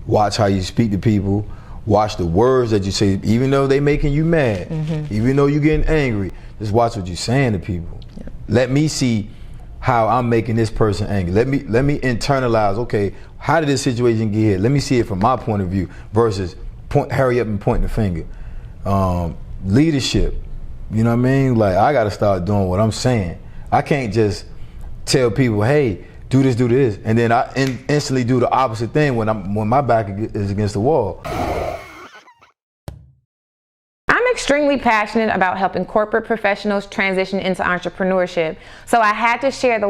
watch how you speak to people, watch the words that you say, even though they making you mad, even though you getting angry, just watch what you're saying to people. Yep. Let me see how I'm making this person angry. Let me internalize, okay, how did this situation get here? Let me see it from my point of view versus hurry up and point the finger. Leadership, you know what I mean? Like, I gotta start doing what I'm saying. I can't just tell people, hey, do this, and then I instantly do the opposite thing when my back is against the wall. I'm extremely passionate about helping corporate professionals transition into entrepreneurship. So I had to share the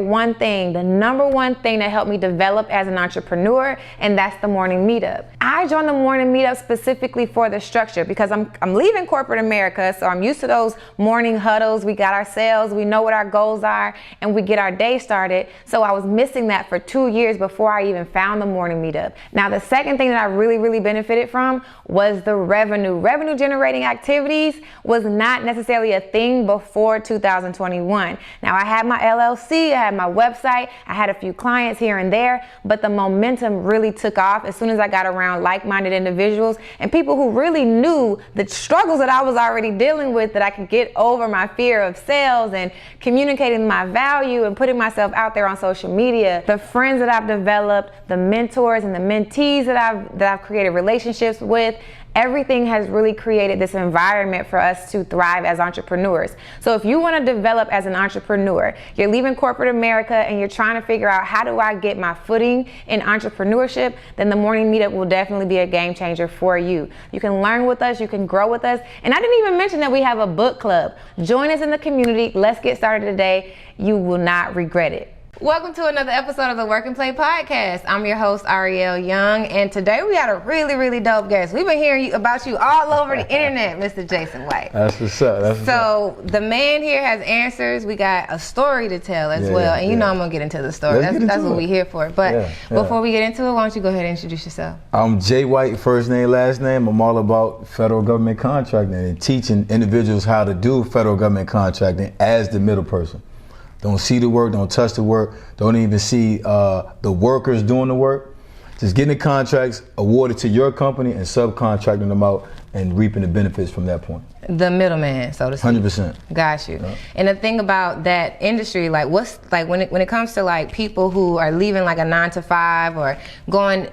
number one thing that helped me develop as an entrepreneur, and that's the morning meetup. I joined the morning meetup specifically for the structure because I'm leaving corporate America, so I'm used to those morning huddles. We got our sales, we know what our goals are, and we get our day started. So I was missing that for 2 years before I even found the morning meetup. Now, the second thing that I really benefited from was the revenue generating activities was not necessarily a thing before 2021. Now, I had my LLC, I had my website, I had a few clients here and there, but the momentum really took off as soon as I got around like-minded individuals and people who really knew the struggles that I was already dealing with, that I could get over my fear of sales and communicating my value and putting myself out there on social media. The friends that I've developed, the mentors and the mentees that I've created relationships with, everything has really created this environment for us to thrive as entrepreneurs. So if you want to develop as an entrepreneur, you're leaving corporate America and you're trying to figure out how do I get my footing in entrepreneurship, then the morning meetup will definitely be a game changer for you. You can learn with us, you can grow with us. And I didn't even mention that we have a book club. Join us in the community. Let's get started today. You will not regret it. Welcome to another episode of the Work and Play podcast. I'm your host, Ariel Young, and today we had a really dope guest. We've been hearing about you all over the internet, Mr. Jason White. That's what's up. So the man here has answers. We got a story to tell as well, and you know I'm gonna get into the story. That's what we're here for. But before we get into it, why don't you go ahead and introduce yourself? I'm Jay White, first name, last name. I'm all about federal government contracting and teaching individuals how to do federal government contracting as the middle person. Don't see the work, don't touch the work, don't even see the workers doing the work. Just getting the contracts awarded to your company and subcontracting them out and reaping the benefits from that point. The middleman, so to speak. 100%. Got you. And the thing about that industry, like what's like when it comes to like people who are leaving like a 9-to-5 or going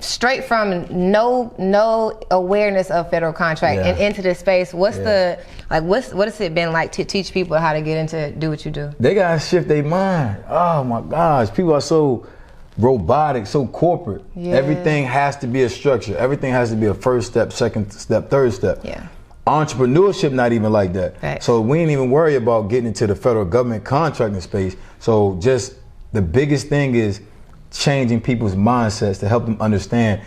straight from no awareness of federal contract and into this space, what has it been like to teach people how to get into do what you do? They gotta shift their mind. Oh my gosh, people are so robotic, so corporate. Everything has to be a structure. Everything has to be a first step, second step, third step. Entrepreneurship not even like that. Right. So we ain't even worry about getting into the federal government contracting space. So just the biggest thing is changing people's mindsets to help them understand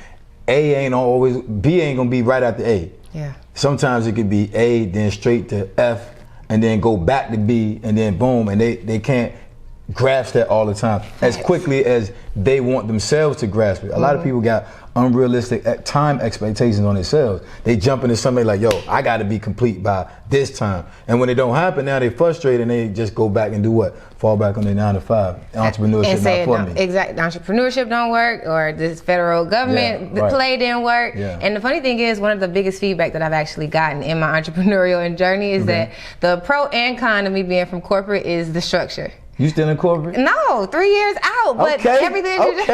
B ain't gonna be right after A. Sometimes it could be A, then straight to F, and then go back to B, and then boom, and they can't grasp that all the time as quickly as they want themselves to grasp it. A lot of people got unrealistic time expectations on themselves. They jump into something like, yo, I gotta be complete by this time. And when it don't happen, now they frustrated and they just go back and do what? Fall back on their 9-to-5. Entrepreneurship not for me. Exactly, entrepreneurship don't work, or this federal government play didn't work. And the funny thing is, one of the biggest feedback that I've actually gotten in my entrepreneurial journey is that the pro and con of me being from corporate is the structure. You still in corporate? No, 3 years out, but everything you just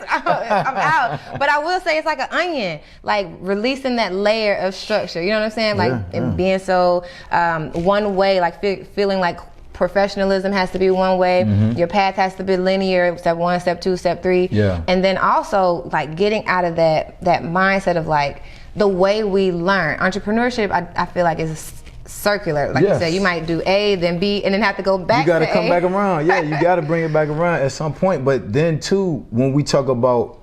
I'm out. But I will say it's like an onion, like releasing that layer of structure. You know what I'm saying? Like and being so one way, like feeling like professionalism has to be one way. Your path has to be linear, step 1, step 2, step 3. And then also like getting out of that mindset of like the way we learn. Entrepreneurship, I feel like is circular, like you said. You might do A, then B, and then have to go back. You got to come back around. You got to bring it back around at some point. But then too, when we talk about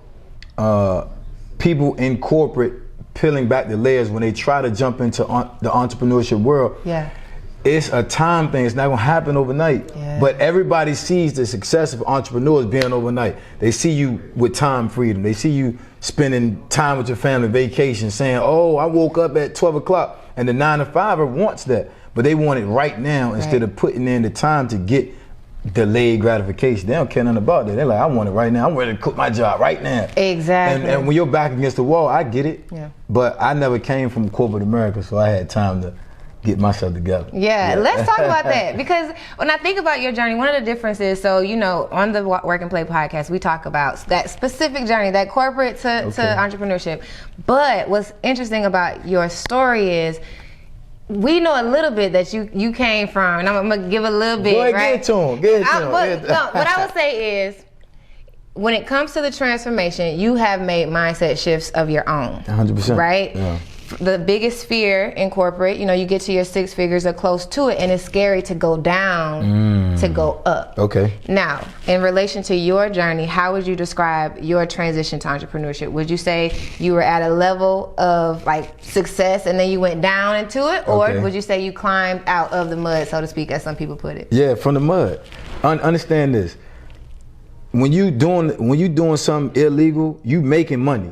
people in corporate peeling back the layers when they try to jump into the entrepreneurship world, it's a time thing. It's not gonna happen overnight. But everybody sees the success of entrepreneurs being overnight. They see you with time freedom. They see you spending time with your family, vacation, saying, oh, I woke up at 12 o'clock. And the 9-to-5er wants that, but they want it right now instead of putting in the time to get delayed gratification. They don't care nothing about that. They're like, I want it right now. I'm ready to quit my job right now. Exactly. And when you're back against the wall, I get it. Yeah. But I never came from corporate America, so I had time to get myself together. Yeah, let's talk about that, because when I think about your journey, one of the differences, so on the Work and Play podcast, we talk about that specific journey, that corporate to entrepreneurship. But what's interesting about your story is we know a little bit that you came from, and I'm gonna give a little bit. Go ahead, right? Get to him. What I would say is, when it comes to the transformation, you have made mindset shifts of your own. 100%. Right? Yeah. The biggest fear in corporate, you get to your 6 figures or close to it, and it's scary to go down to go up. Okay. Now, in relation to your journey, how would you describe your transition to entrepreneurship? Would you say you were at a level of success and then you went down into it, or would you say you climbed out of the mud, so to speak, as some people put it? Yeah, from the mud. Understand this. When you doing something illegal, you making money.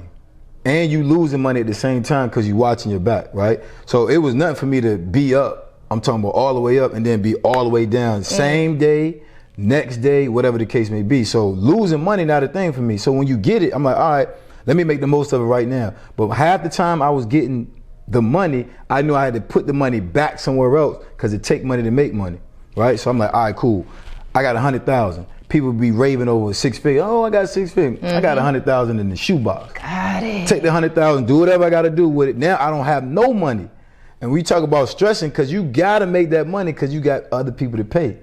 And you losing money at the same time because you watching your back, right? So it was nothing for me to be up. I'm talking about all the way up and then be all the way down. Same day, next day, whatever the case may be. So losing money not a thing for me. So when you get it, I'm like, all right, let me make the most of it right now. But half the time I was getting the money, I knew I had to put the money back somewhere else because it take money to make money, right? So I'm like, all right, cool. I got 100,000. People be raving over 6 figures. Oh, I got 6 figures. I got 100,000 in the shoebox. Got it. Take the 100,000, do whatever I got to do with it. Now I don't have no money. And we talk about stressing because you got to make that money because you got other people to pay.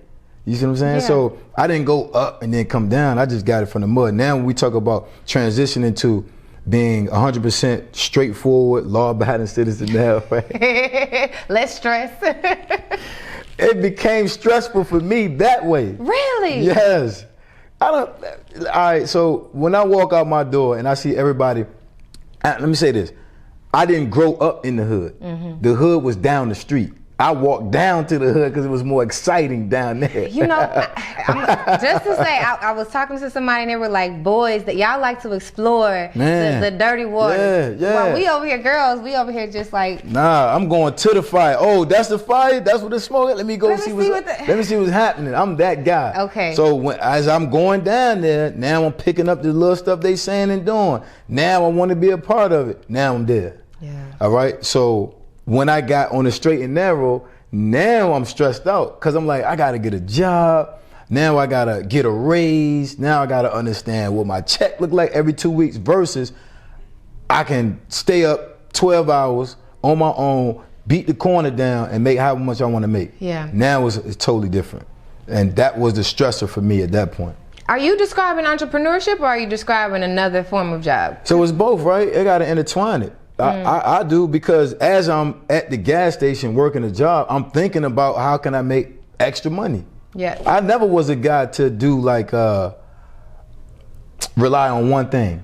You see what I'm saying? Yeah. So I didn't go up and then come down. I just got it from the mud. Now when we talk about transitioning to being 100% straightforward, law-abiding citizen now, right? Less stress. It became stressful for me that way. Really? Yes. All right, so when I walk out my door and I see everybody, let me say this. I didn't grow up in the hood. The hood was down the street. I walked down to the hood because it was more exciting down there. Just to say, I was talking to somebody and they were like, boys, that y'all like to explore the dirty waters. Yeah. While we over here, girls, we over here just like. Nah, I'm going to the fire. Oh, that's the fire? That's what it's smoking? Let me go let me see what's happening. I'm that guy. Okay. So as I'm going down there, now I'm picking up the little stuff they saying and doing. Now I want to be a part of it. Now I'm there. Yeah. All right, so when I got on the straight and narrow, now I'm stressed out because I'm like, I gotta get a job. Now I gotta get a raise. Now I gotta understand what my check look like every 2 weeks versus I can stay up 12 hours on my own, beat the corner down and make how much I wanna make. Yeah. Now it's totally different. And that was the stressor for me at that point. Are you describing entrepreneurship or are you describing another form of job? So it's both, right? I gotta intertwine it. I do, because as I'm at the gas station working a job, I'm thinking about how can I make extra money. Yeah. I never was a guy to do rely on one thing,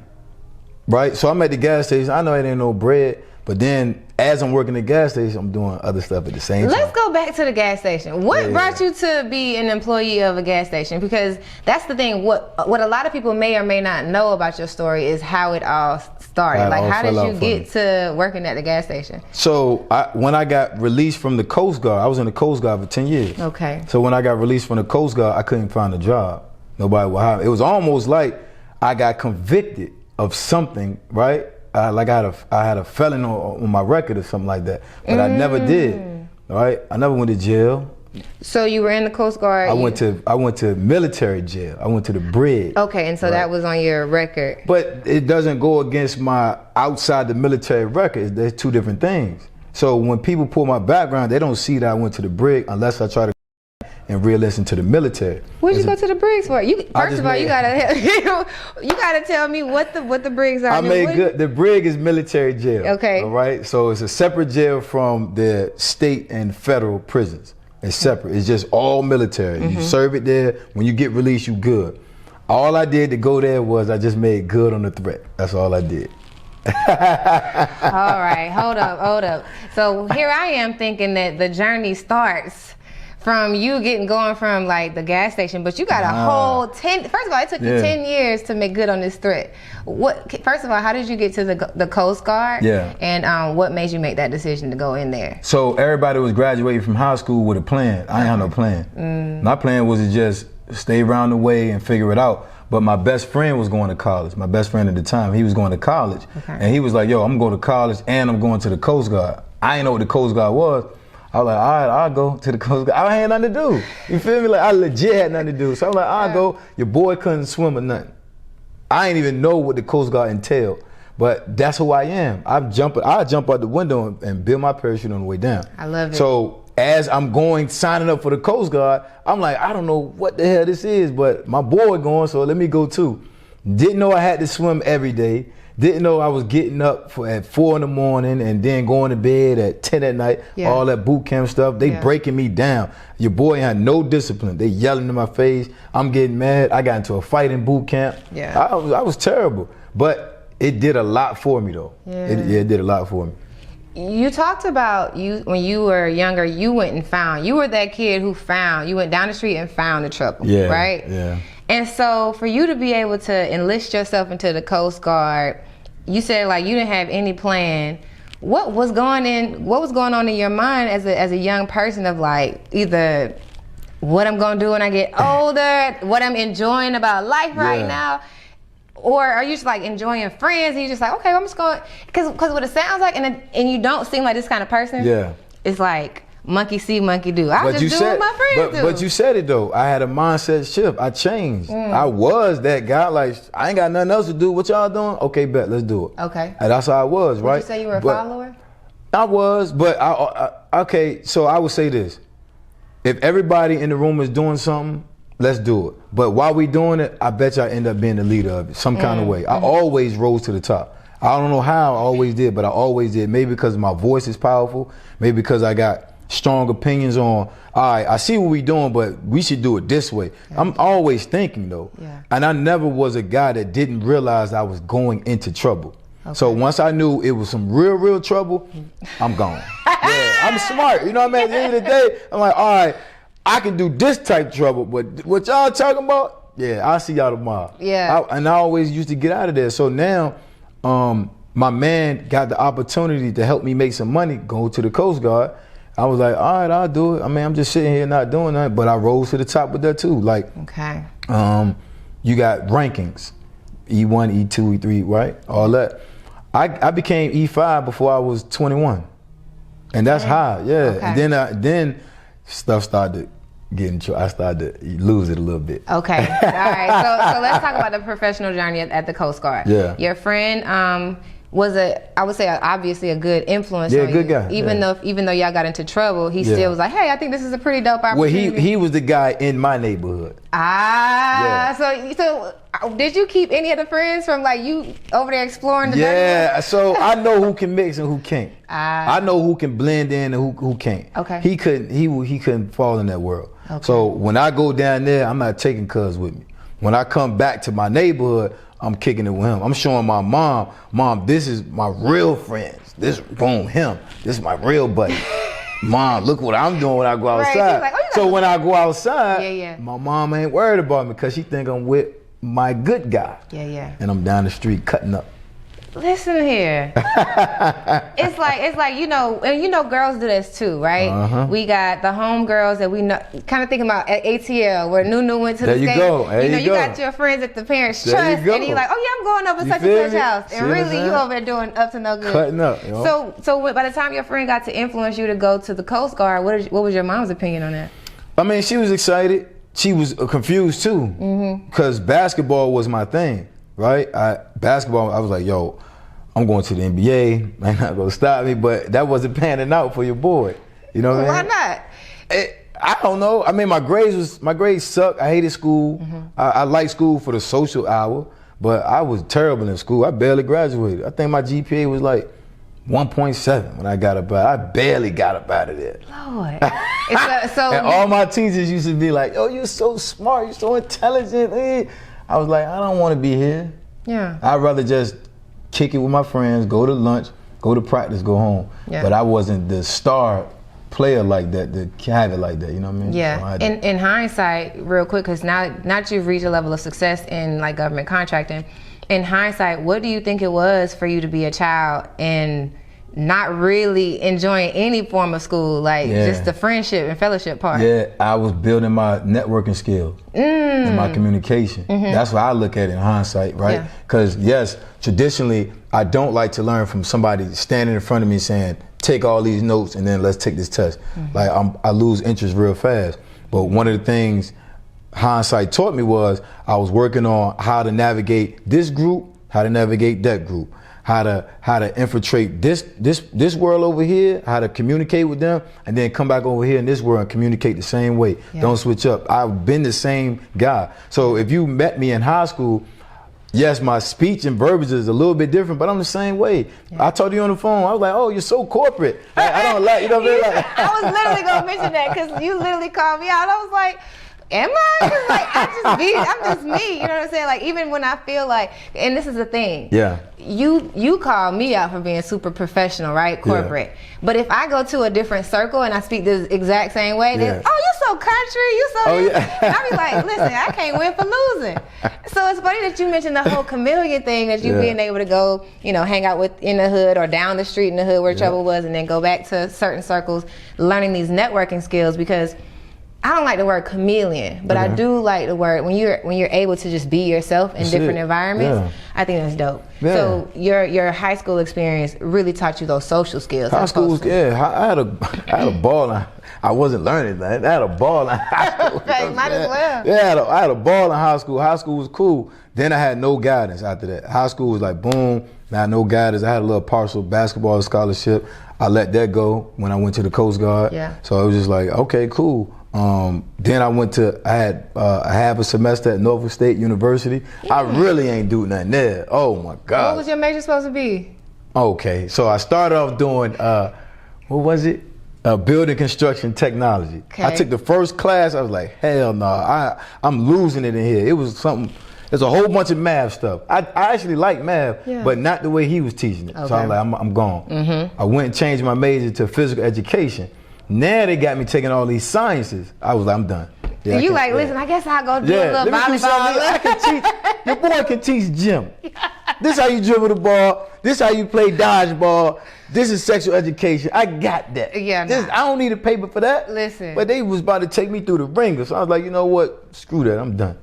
right? So I'm at the gas station. I know it ain't no bread, but then as I'm working the gas station, I'm doing other stuff at the same time. Let's go back to the gas station. What brought you to be an employee of a gas station? Because that's the thing. What a lot of people may or may not know about your story is how it all started. How did you get to working at the gas station? So when I got released from the Coast Guard, I was in the Coast Guard for 10 years. Okay. So when I got released from the Coast Guard, I couldn't find a job. Nobody would hire me. It was almost like I got convicted of something, right? I had a felon on my record or something like that, but I never did. All right, I never went to jail. So you were in the Coast Guard. I went to military jail. I went to the brig. Okay, and so that was on your record. But it doesn't go against my outside the military record. There's two different things. So when people pull my background, they don't see that I went to the brig unless I try to and re-listen to the military. What'd you go to the brigs for? First of all, you gotta tell me what the brigs are. I made good. The brig is military jail. Okay. All right. So it's a separate jail from the state and federal prisons. It's separate. It's just all military. You serve it there. When you get released, you good. All I did to go there was I just made good on the threat. That's all I did. All right. Hold up. So here I am thinking that the journey starts from you going from like the gas station, but you got a whole 10, first of all, it took you 10 years to make good on this threat. First of all, how did you get to the Coast Guard? Yeah. And what made you make that decision to go in there? So everybody was graduating from high school with a plan. I ain't had no plan. My plan was to just stay around the way and figure it out. But my best friend was going to college. My best friend at the time, he was going to college. Okay. And he was like, yo, I'm going to college and I'm going to the Coast Guard. I didn't know what the Coast Guard was. I was like, all right, I'll go to the Coast Guard. I had nothing to do. You feel me? Like, I legit had nothing to do. So I was like, I'll go. Your boy couldn't swim or nothing. I didn't even know what the Coast Guard entailed. But that's who I am. I jump out the window and build my parachute on the way down. I love it. So as I'm signing up for the Coast Guard, I'm like, I don't know what the hell this is, but my boy going, so let me go too. Didn't know I had to swim every day. Didn't know I was getting up at 4 in the morning and then going to bed at 10 at night. Yeah. All that boot camp stuff. They breaking me down. Your boy had no discipline. They yelling in my face. I'm getting mad. I got into a fight in boot camp. Yeah. I was terrible. But it did a lot for me though. Yeah. It did a lot for me. You talked about when you were younger, you went and found. You were that kid who found. You went down the street and found the trouble. Yeah. Right? Yeah. And so for you to be able to enlist yourself into the Coast Guard, you said like you didn't have any plan. What was going on in your mind as a young person of like either what I'm gonna do when I get older, what I'm enjoying about life right now? Or are you just like enjoying friends and you're just like, okay, I'm just going, because what it sounds like, and you don't seem like this kind of person. Yeah. It's like monkey see, monkey do. I just do what my friends do. But you said it though. I had a mindset shift. I changed. I was that guy. Like I ain't got nothing else to do. What y'all doing? Okay, bet. Let's do it. Okay. And that's how I was, right? Would you say you were a follower? I was, but okay. So I would say this: if everybody in the room is doing something, let's do it. But while we doing it, I bet you I end up being the leader of it, some kind of way. I always rose to the top. I don't know how I always did, but I always did. Maybe because my voice is powerful. Maybe because I got strong opinions on, all right, I see what we doing, but we should do it this way. Yeah. I'm always thinking though. Yeah. And I never was a guy that didn't realize I was going into trouble. Okay. So once I knew it was some real trouble, I'm gone. I'm smart. You know what I mean? At the end of the day, I'm like, all right, I can do this type of trouble, but what y'all talking about? Yeah, I'll see y'all tomorrow. Yeah. And I always used to get out of there. So now, my man got the opportunity to help me make some money, go to the Coast Guard. I was like, all right, I'll do it. I mean, I'm just sitting here not doing that, but I rose to the top with that too. Like, okay. You got rankings, E1, E2, E3, right? All that. I became E5 before I was 21, and that's high, yeah. Okay. And then stuff started getting. I started to lose it a little bit. Okay, all right. So let's talk about the professional journey at the Coast Guard. Yeah. Your friend was I would say obviously a good influence on good you. Guy. Even though y'all got into trouble, he still was like, hey, I think this is a pretty dope opportunity. Well, he was the guy in my neighborhood. So did you keep any of the friends from like you over there exploring the dirty? So I know who can mix and who can't. I know who can blend in and who can't. Okay. He couldn't fall in that world. Okay. So when I go down there, I'm not taking cuz with me. When I come back to my neighborhood, I'm kicking it with him. I'm showing my mom, this is my real friends. This boom, him. This is my real buddy. Mom, look what I'm doing when I go outside. Like, so when I go outside, my mom ain't worried about me because she think I'm with my good guy. And I'm down the street cutting up. Listen here. it's like you know girls do this too, right? Uh-huh. We got the home girls that we know, kind of thinking about at ATL where Nunu went to the skate. You got your friends at the parents' trust, and you're like, oh yeah, I'm going over to such and such house, and really you over there doing up to no good, cutting up. You know? So by the time your friend got to influence you to go to the Coast Guard, what was your mom's opinion on that? I mean, she was excited. She was confused too, because basketball was my thing, right? Basketball, I was like, yo, I'm going to the NBA. Ain't not gonna stop me, but that wasn't panning out for your boy. You know what I mean? Why not? I don't know. I mean, my grades sucked. I hated school. I liked school for the social hour, but I was terrible in school. I barely graduated. I think my GPA was like 1.7 when I got up out. I barely got up out of there. Lord. And all my teachers used to be like, "Oh, you're so smart. You're so intelligent." I was like, I don't want to be here. Yeah. I'd rather just kick it with my friends, go to lunch, go to practice, go home. Yeah. But I wasn't the star player like that, to have it like that, you know what I mean? Yeah, So in hindsight, real quick, because now that you've reached a level of success in like government contracting, in hindsight, what do you think it was for you to be a child and not really enjoying any form of school, like just the friendship and fellowship part. Yeah, I was building my networking skills and my communication. That's what I look at in hindsight, right? Because yes, traditionally, I don't like to learn from somebody standing in front of me saying, take all these notes and then let's take this test. Like I lose interest real fast. But one of the things hindsight taught me was I was working on how to navigate this group, how to navigate that group, how to infiltrate this world over here, how to communicate with them, and then come back over here in this world and communicate the same way. Don't switch up. I've been the same guy. So if you met me in high school, yes, my speech and verbiage is a little bit different, but I'm the same way. I told you on the phone, I was like, oh, you're so corporate. Like, I don't like, you know what I mean? Like, I was literally gonna mention that because you literally called me out. I was like, am I? 'Cause like I'm just me. You know what I'm saying? Like even when I feel like, and this is the thing. Yeah. You call me out for being super professional, right? Corporate. But if I go to a different circle and I speak the exact same way, then oh, you so country, you so. And I be like, listen, I can't win for losing. So it's funny that you mentioned the whole chameleon thing, that you being able to go, you know, hang out with in the hood or down the street in the hood where trouble was, and then go back to certain circles, learning these networking skills because. I don't like the word chameleon, but I do like the word when you're able to just be yourself in different environments. I think that's dope. So your high school experience really taught you those social skills. High school was I had a ball. I wasn't learning that. I had a ball in high school. Might as well. Yeah, I had a ball in high school. High school was cool. Then I had no guidance after that. High school was like boom. I had no guidance. I had a little partial basketball scholarship. I let that go when I went to the Coast Guard. So it was just like, okay, cool. Then I had half a semester at Norfolk State University. I really ain't do nothing there. Oh my God. What was your major supposed to be? Okay, so I started off doing, what was it? Building construction technology. I took the first class, I was like, hell no, I'm losing it in here. It was something, there's a whole bunch of math stuff. I actually like math, but not the way he was teaching it. So I'm like, I'm gone. I went and changed my major to physical education. Now they got me taking all these sciences. I was like, I'm done. Yeah, you like, listen, I guess I'll go do a little volleyball. I can teach, your boy can teach gym. This how you dribble the ball. This how you play dodgeball. This is sexual education. I got that. I don't need a paper for that. Listen. But they was about to take me through the ringer. So I was like, you know what? Screw that, I'm done.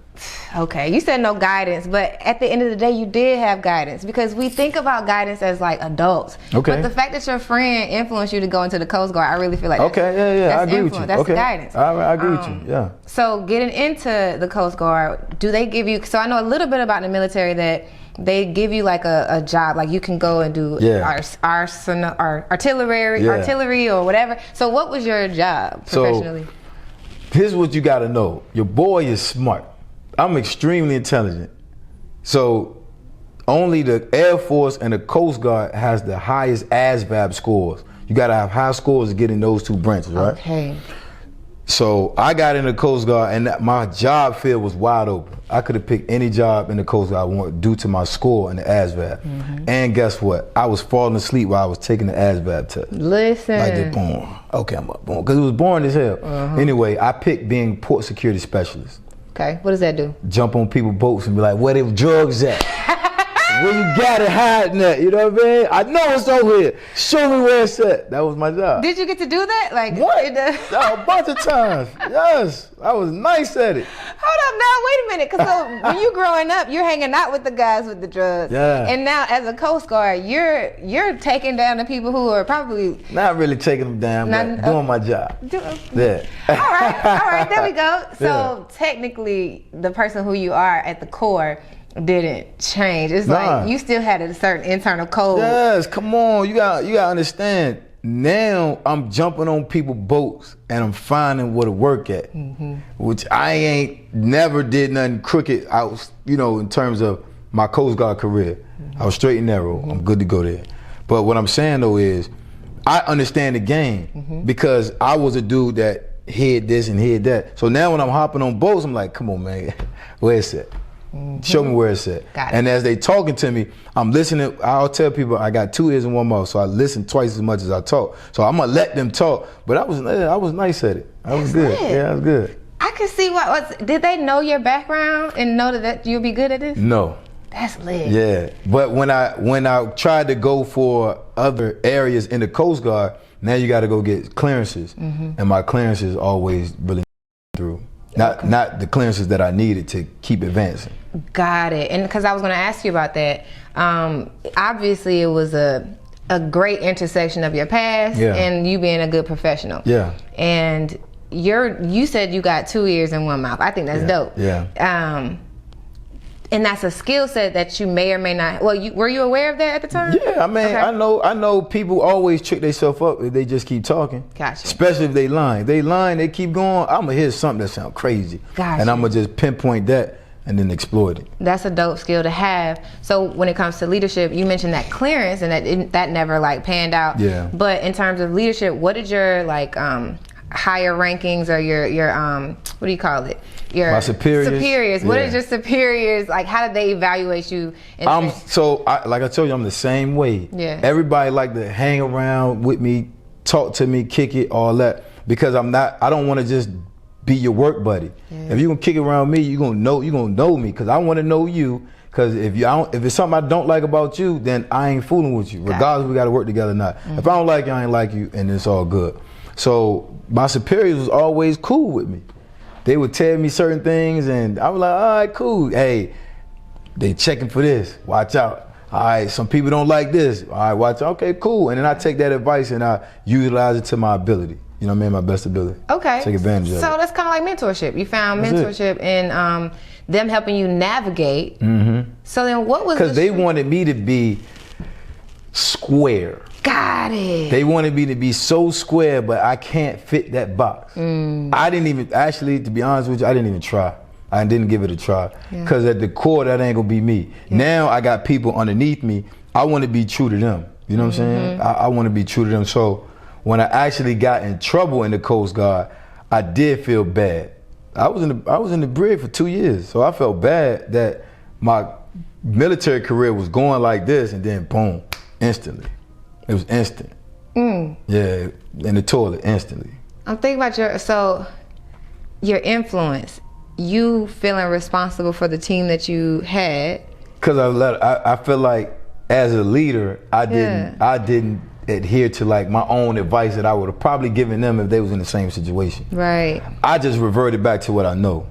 Okay, you said no guidance, but at the end of the day, you did have guidance because we think about guidance as like adults. But the fact that your friend influenced you to go into the Coast Guard, I really feel like that's I agree with you. That's guidance. I agree with you, So getting into the Coast Guard, do they give you, so I know a little bit about the military that they give you like a job, like you can go and do artillery or whatever. So what was your job professionally? So here's what you gotta know. Your boy is smart. I'm extremely intelligent. So only the Air Force and the Coast Guard has the highest ASVAB scores. You gotta have high scores to get in those two branches, right? Okay. So I got in the Coast Guard and my job field was wide open. I could have picked any job in the Coast Guard I wanted due to my score in the ASVAB. And guess what? I was falling asleep while I was taking the ASVAB test. Listen. Like the boom. Okay, I'm up, boom. Because it was boring as hell. Anyway, I picked being port security specialist. Okay, what does that do? Jump on people's boats and be like, where the drugs at? Where you got it hiding at? You know what I mean? I know it's over here. Show me where it's at. That was my job. Did you get to do that? Like what? A bunch of times. Yes, I was nice at it. Hold up now, wait a minute. Because when you growing up, you're hanging out with the guys with the drugs. And now as a Coast Guard, you're taking down the people who are probably not really taking them down, but doing my job. All right, there we go. So technically, the person who you are at the core didn't change. It's like you still had a certain internal code. Yes, come on. You got to understand. Now I'm jumping on people's boats and I'm finding where to work at, which I ain't never did nothing crooked. I was, in terms of my Coast Guard career, I was straight and narrow. I'm good to go there. But what I'm saying though is, I understand the game because I was a dude that hid this and hid that. So now when I'm hopping on boats, I'm like, come on, man, where's it? Show me where it's at. And as they talking to me, I'm listening. I'll tell people I got 2 ears and 1 mouth, so I listen twice as much as I talk. So I'm gonna let them talk. But I was nice at it. I was good. Yeah, I was good. I could see did they know your background and know that you'll be good at this? No. That's lit. Yeah, but when I tried to go for other areas in the Coast Guard, now you got to go get clearances, and my clearances always really through. Not the clearances that I needed to keep advancing. Got it. And because I was going to ask you about that, obviously it was a great intersection of your past and you being a good professional. Yeah. And you said you got 2 ears and 1 mouth. I think that's dope. Yeah. And that's a skill set that you may or may not. Well, were you aware of that at the time? Yeah, I mean, okay. I know people always trick themselves up if they just keep talking. Gotcha. Especially if they lying. If they lying, they keep going. I'm gonna hear something that sounds crazy, gotcha. And I'm gonna just pinpoint that and then exploit it. That's a dope skill to have. So when it comes to leadership, you mentioned that clearance and that never like panned out. Yeah. But in terms of leadership, what did your like higher rankings or your what do you call it? My superiors. What is your superiors like? How did they evaluate you? Like I told you, I'm the same way. Yeah. Everybody like to hang around with me, talk to me, kick it, all that, because I don't want to just be your work buddy. Yeah. If you gonna kick around me, you gonna know me, because I want to know you. Because if it's something I don't like about you, then I ain't fooling with you. Regardless, we got to work together or not. If I don't like you, I ain't like you, and it's all good. So my superiors was always cool with me. They would tell me certain things, and I was like, all right, cool. Hey, they checking for this. Watch out. All right, some people don't like this. All right, watch out. Okay, cool. And then I take that advice and I utilize it to my ability. You know what I mean? My best ability. Okay. Take advantage of it. So that's kind of like mentorship. You found mentorship in them helping you navigate. So then what was because they wanted me to be square. Got it. They wanted me to be so square, but I can't fit that box. I didn't even, actually, to be honest with you, I didn't even try. I didn't give it a try. Because at the core, that ain't gonna be me. Now I got people underneath me. I want to be true to them. You know what I'm saying? I want to be true to them. So when I actually got in trouble in the Coast Guard, I did feel bad. I was in the brig for 2 years, so I felt bad that my military career was going like this, and then boom, instantly. It was instant. Yeah, in the toilet, instantly. I'm thinking about your influence. You feeling responsible for the team that you had. Because I feel like as a leader, I didn't adhere to like my own advice that I would have probably given them if they was in the same situation. Right. I just reverted back to what I know.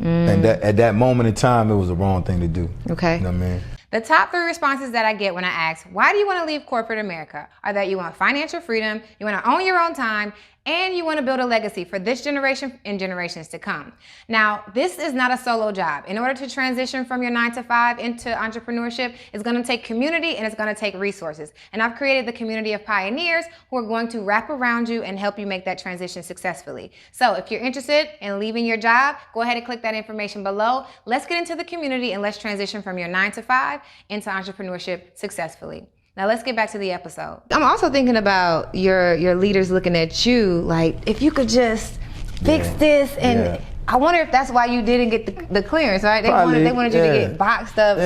And at that moment in time, it was the wrong thing to do. Okay. You know what I mean? The top 3 responses that I get when I ask, why do you want to leave corporate America, are that you want financial freedom, you want to own your own time, and you want to build a legacy for this generation and generations to come. Now, this is not a solo job. In order to transition from your 9 to 5 into entrepreneurship, it's going to take community and it's going to take resources. And I've created the community of pioneers who are going to wrap around you and help you make that transition successfully. So if you're interested in leaving your job, go ahead and click that information below. Let's get into the community and let's transition from your 9 to 5 into entrepreneurship successfully. Now let's get back to the episode. I'm also thinking about your leaders looking at you like, if you could just fix this, and I wonder if that's why you didn't get the clearance, right? They wanted you to get boxed up.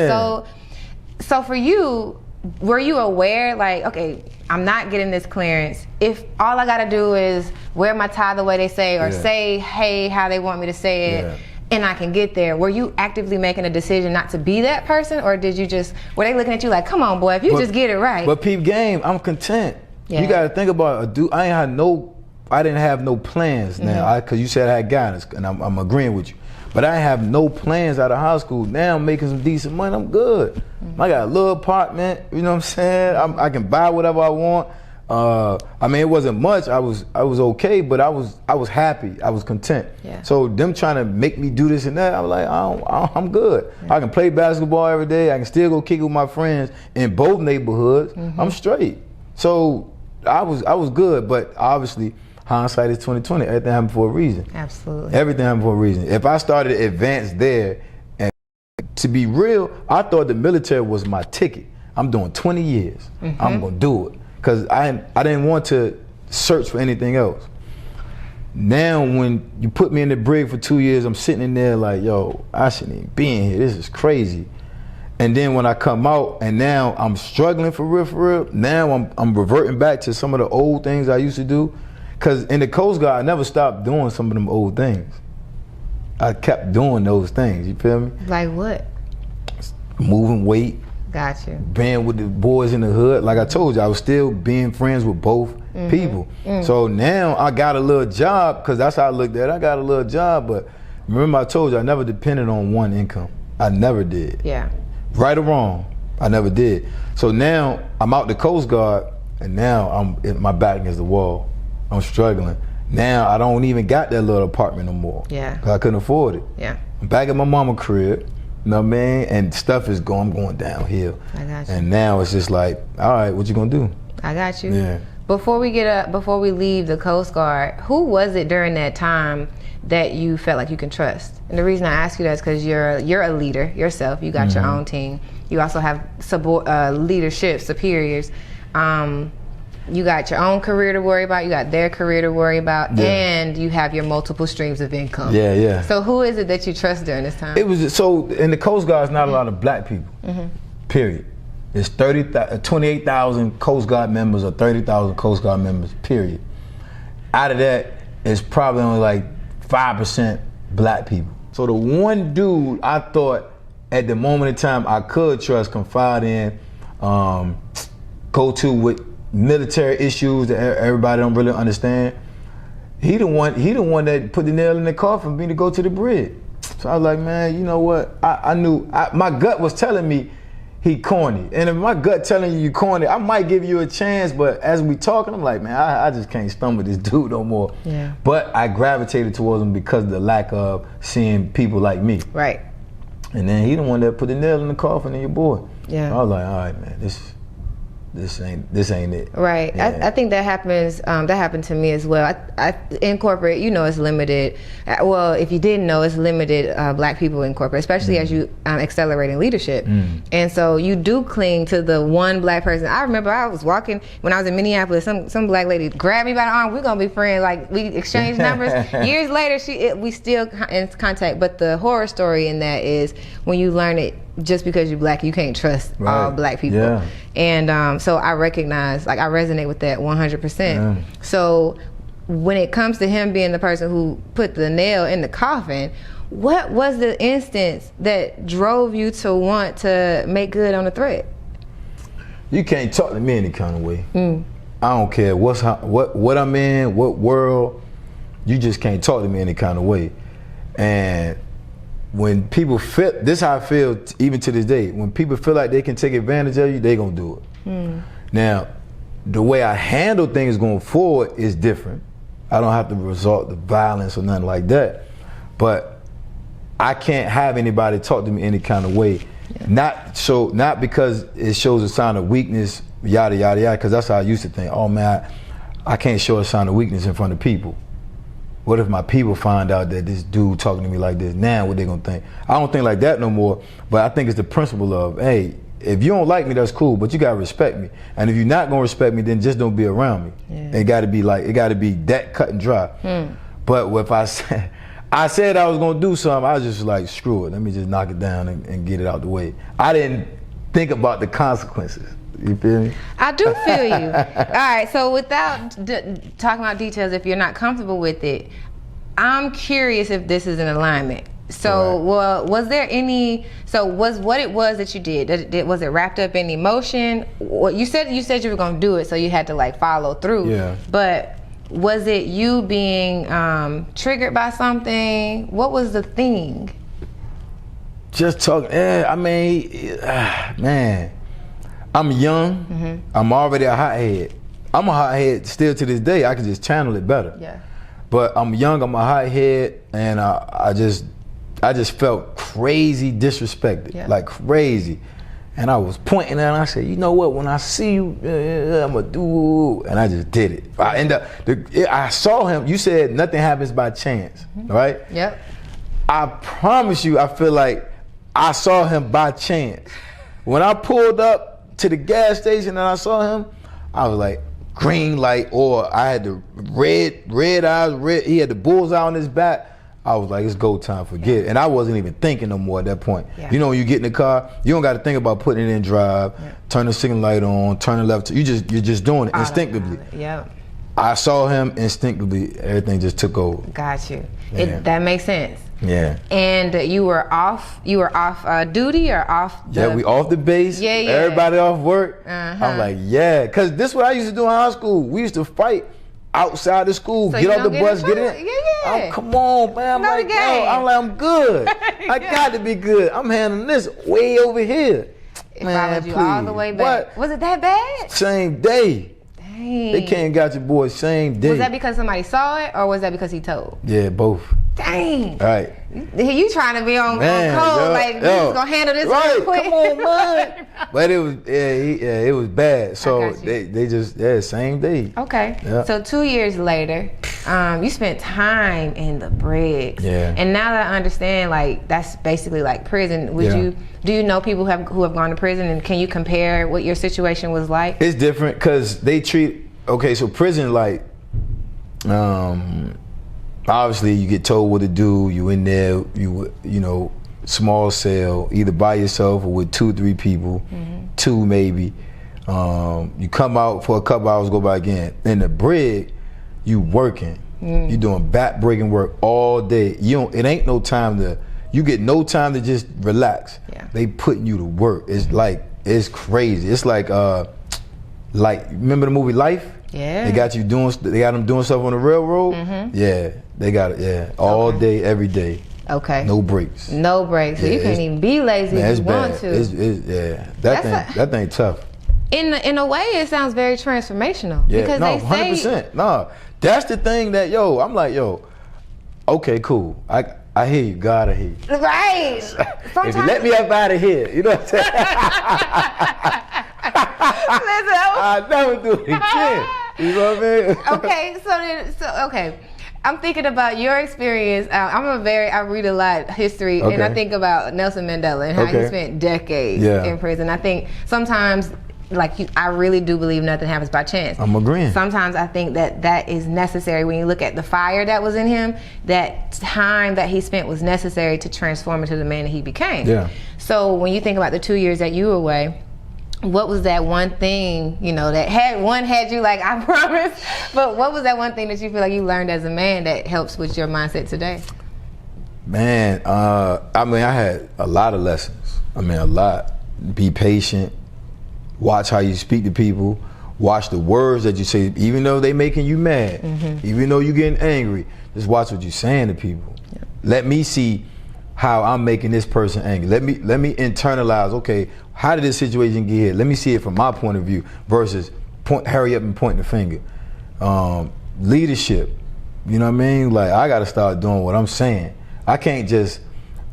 So for you, were you aware like, okay, I'm not getting this clearance. If all I gotta do is wear my tie the way they say, or say hey how they want me to say it, and I can get there. Were you actively making a decision not to be that person, or did you just, were they looking at you like, come on boy, if you just get it right? But peep game, I'm content. You gotta think about it. I didn't have no plans now, cause you said I had guidance, and I'm agreeing with you. But I have no plans out of high school. Now I'm making some decent money, I'm good. I got a little apartment, you know what I'm saying? I can buy whatever I want. I mean, it wasn't much. I was okay, but I was happy. I was content. So them trying to make me do this and that, I was like, I'm good. I can play basketball every day. I can still go kick it with my friends in both neighborhoods. I'm straight. So I was good, but obviously hindsight is 20/20. Everything happened for a reason. Absolutely. Everything happened for a reason. If I started to advance there, and to be real, I thought the military was my ticket. I'm doing 20 years. I'm gonna do it. Because I didn't want to search for anything else. Now when you put me in the brig for 2 years, I'm sitting in there like, yo, I shouldn't even be in here. This is crazy. And then when I come out and now I'm struggling for real, now I'm reverting back to some of the old things I used to do. Because in the Coast Guard, I never stopped doing some of them old things. I kept doing those things, you feel me? Like what? moving weight, Got you. being with the boys in the hood. Like I told you, I was still being friends with both people. So now I got a little job, because that's how I looked at it. I got a little job, but remember I told you I never depended on one income. I never did. Yeah. Right or wrong, I never did. So now I'm out the Coast Guard, and now my back against the wall. I'm struggling. Now I don't even got that little apartment no more. Yeah. Because I couldn't afford it. Yeah. I'm back at my mama's crib, you know what I mean? And stuff is going downhill. I got you. And now it's just like, all right, what you gonna do? I got you. Yeah. Before we leave the Coast Guard, who was it during that time that you felt like you can trust? And the reason I ask you that is because you're a leader yourself. You got your own team. You also have leadership superiors. You got your own career to worry about. You got their career to worry about, and you have your multiple streams of income. Yeah, yeah. So who is it that you trust during this time? It was so in the Coast Guard, it's not a lot of black people. Period. It's 28,000 Coast Guard members or 30,000 Coast Guard members. Period. Out of that, it's probably only like 5% black people. So the one dude I thought at the moment in time I could trust, confide in, go to with military issues that everybody don't really understand. He the one that put the nail in the coffin for me to go to the brig. So I was like, man, you know what? I knew my gut was telling me he corny, and if my gut telling you corny, I might give you a chance. But as we talking, I'm like, man, I just can't stomach this dude no more. Yeah. But I gravitated towards him because of the lack of seeing people like me. Right. And then he the one that put the nail in the coffin in your boy. Yeah. I was like, all right, man, this ain't it. Right. Yeah. I think that happens. That happened to me as well. I in corporate, it's limited. Well, if you didn't know, it's limited black people in corporate, especially as you accelerate in leadership. And so you do cling to the one black person. I remember I was walking when I was in Minneapolis. Some black lady grabbed me by the arm. We're gonna be friends. Like we exchanged numbers. Years later, we still in contact. But the horror story in that is when you learn it. Just because you're black, you can't trust all black people. Yeah. And so I recognize, I resonate with that 100%. Yeah. So when it comes to him being the person who put the nail in the coffin, what was the instance that drove you to want to make good on the threat? You can't talk to me any kind of way. I don't care what I'm in, what world. You just can't talk to me any kind of way. And when people feel, this is how I feel even to this day, when people feel like they can take advantage of you, they gonna do it. Now, the way I handle things going forward is different. I don't have to resort to violence or nothing like that. But I can't have anybody talk to me any kind of way. Yeah. Not because it shows a sign of weakness, yada, yada, yada, because that's how I used to think. Oh man, I can't show a sign of weakness in front of people. What if my people find out that this dude talking to me like this? Now what they gonna think? I don't think like that no more, but I think it's the principle of, hey, if you don't like me, that's cool, but you gotta respect me. And if you're not gonna respect me, then just don't be around me. Yeah. It gotta be that cut and dry. But if I said I was gonna do something, I was just like, screw it, let me just knock it down and get it out the way. I didn't think about the consequences. You feel me? I do feel you. All right, so without talking about details, if you're not comfortable with it, I'm curious if this is in alignment. So, well, was there any? So, was what it was that you did? Was it wrapped up in emotion? You said you were gonna do it, so you had to follow through. Yeah. But was it you being triggered by something? What was the thing? Just talking. I mean, man. I'm young. I'm already a hothead. I'm a hothead still to this day. I can just channel it better. Yeah. But I'm young. I'm a hothead, and I just felt crazy disrespected, like crazy. And I was pointing at him. I said, you know what? When I see you, I'm gonna do. And I just did it. I saw him. You said nothing happens by chance, right? Yep. I promise you, I feel like I saw him by chance. When I pulled up to the gas station and I saw him, I was like, green light, or I had the red eyes, he had the bullseye on his back. I was like, it's go time, forget it. And I wasn't even thinking no more at that point. Yeah. You know, when you get in the car, you don't got to think about putting it in drive, turn the signal light on, turn the left. You're just doing it instinctively. Yeah. I saw him instinctively. Everything just took over. Got you. Yeah. That makes sense. Yeah. And you were off duty or off? Yeah, we off the base. Yeah. Everybody off work. I'm like, yeah, cause this is what I used to do in high school. We used to fight outside the school, So get you off the don't bus, get get in in. trouble? Yeah. Oh, come on, man. I'm Know like, the yo, game. I'm good. I got to be good. I'm handling this way over here. It Man, followed you please. all the way back. What? Was it that bad? Same day. Dang. They came and got your boy same day. Was that because somebody saw it, or was that because he told? Yeah, both. Dang. All right. You trying to be on Man, code, yo, like, we yo. just gonna handle this Right, real quick. come on, man. But it was, it was bad. So got you. they just, same day. Okay. Yeah. So 2 years later, you spent time in the brig. Yeah. And now that I understand, like, that's basically like prison. Do you know people who have gone to prison, and can you compare what your situation was like? It's different because they treat, so prison, like, obviously you get told what to do. You in there, you know, small cell, either by yourself or with 2 or 3 people, 2 maybe. You come out for a couple hours, go back in. In the brig, you working. You doing back breaking work all day. It ain't no time you get no time to just relax. Yeah. They putting you to work. It's like, it's crazy. It's like remember the movie Life? Yeah. They got them doing stuff on the railroad. Yeah, they got it. Yeah, all day, every day. Okay. No breaks. No breaks. So you can't even be lazy Man, if it's you bad. want to. That thing tough. In a way, it sounds very transformational. Yeah, because no, they say 100%. No, that's the thing that I'm like, okay, cool. I hear you, God, I hear you. Right. If you let me up out of here, you know what I'm saying? I never do it again. You know what I mean? Okay, okay. I'm thinking about your experience. I read a lot history, and I think about Nelson Mandela and how he spent decades in prison. I think sometimes, I really do believe nothing happens by chance. I'm agreeing. Sometimes I think that is necessary. When you look at the fire that was in him, that time that he spent was necessary to transform into the man that he became. Yeah. So when you think about the 2 years that you were away, what was that one thing, that had you like, I promise, but what was that one thing that you feel like you learned as a man that helps with your mindset today? Man, I had a lot of lessons. A lot. Be patient. Watch how you speak to people. Watch the words that you say, even though they making you mad, even though you getting angry. Just watch what you're saying to people. Yeah. Let me see how I'm making this person angry. Let me internalize. Okay, how did this situation get here? Let me see it from my point of view versus hurry up and point the finger. Leadership. You know what I mean? Like, I got to start doing what I'm saying. I can't just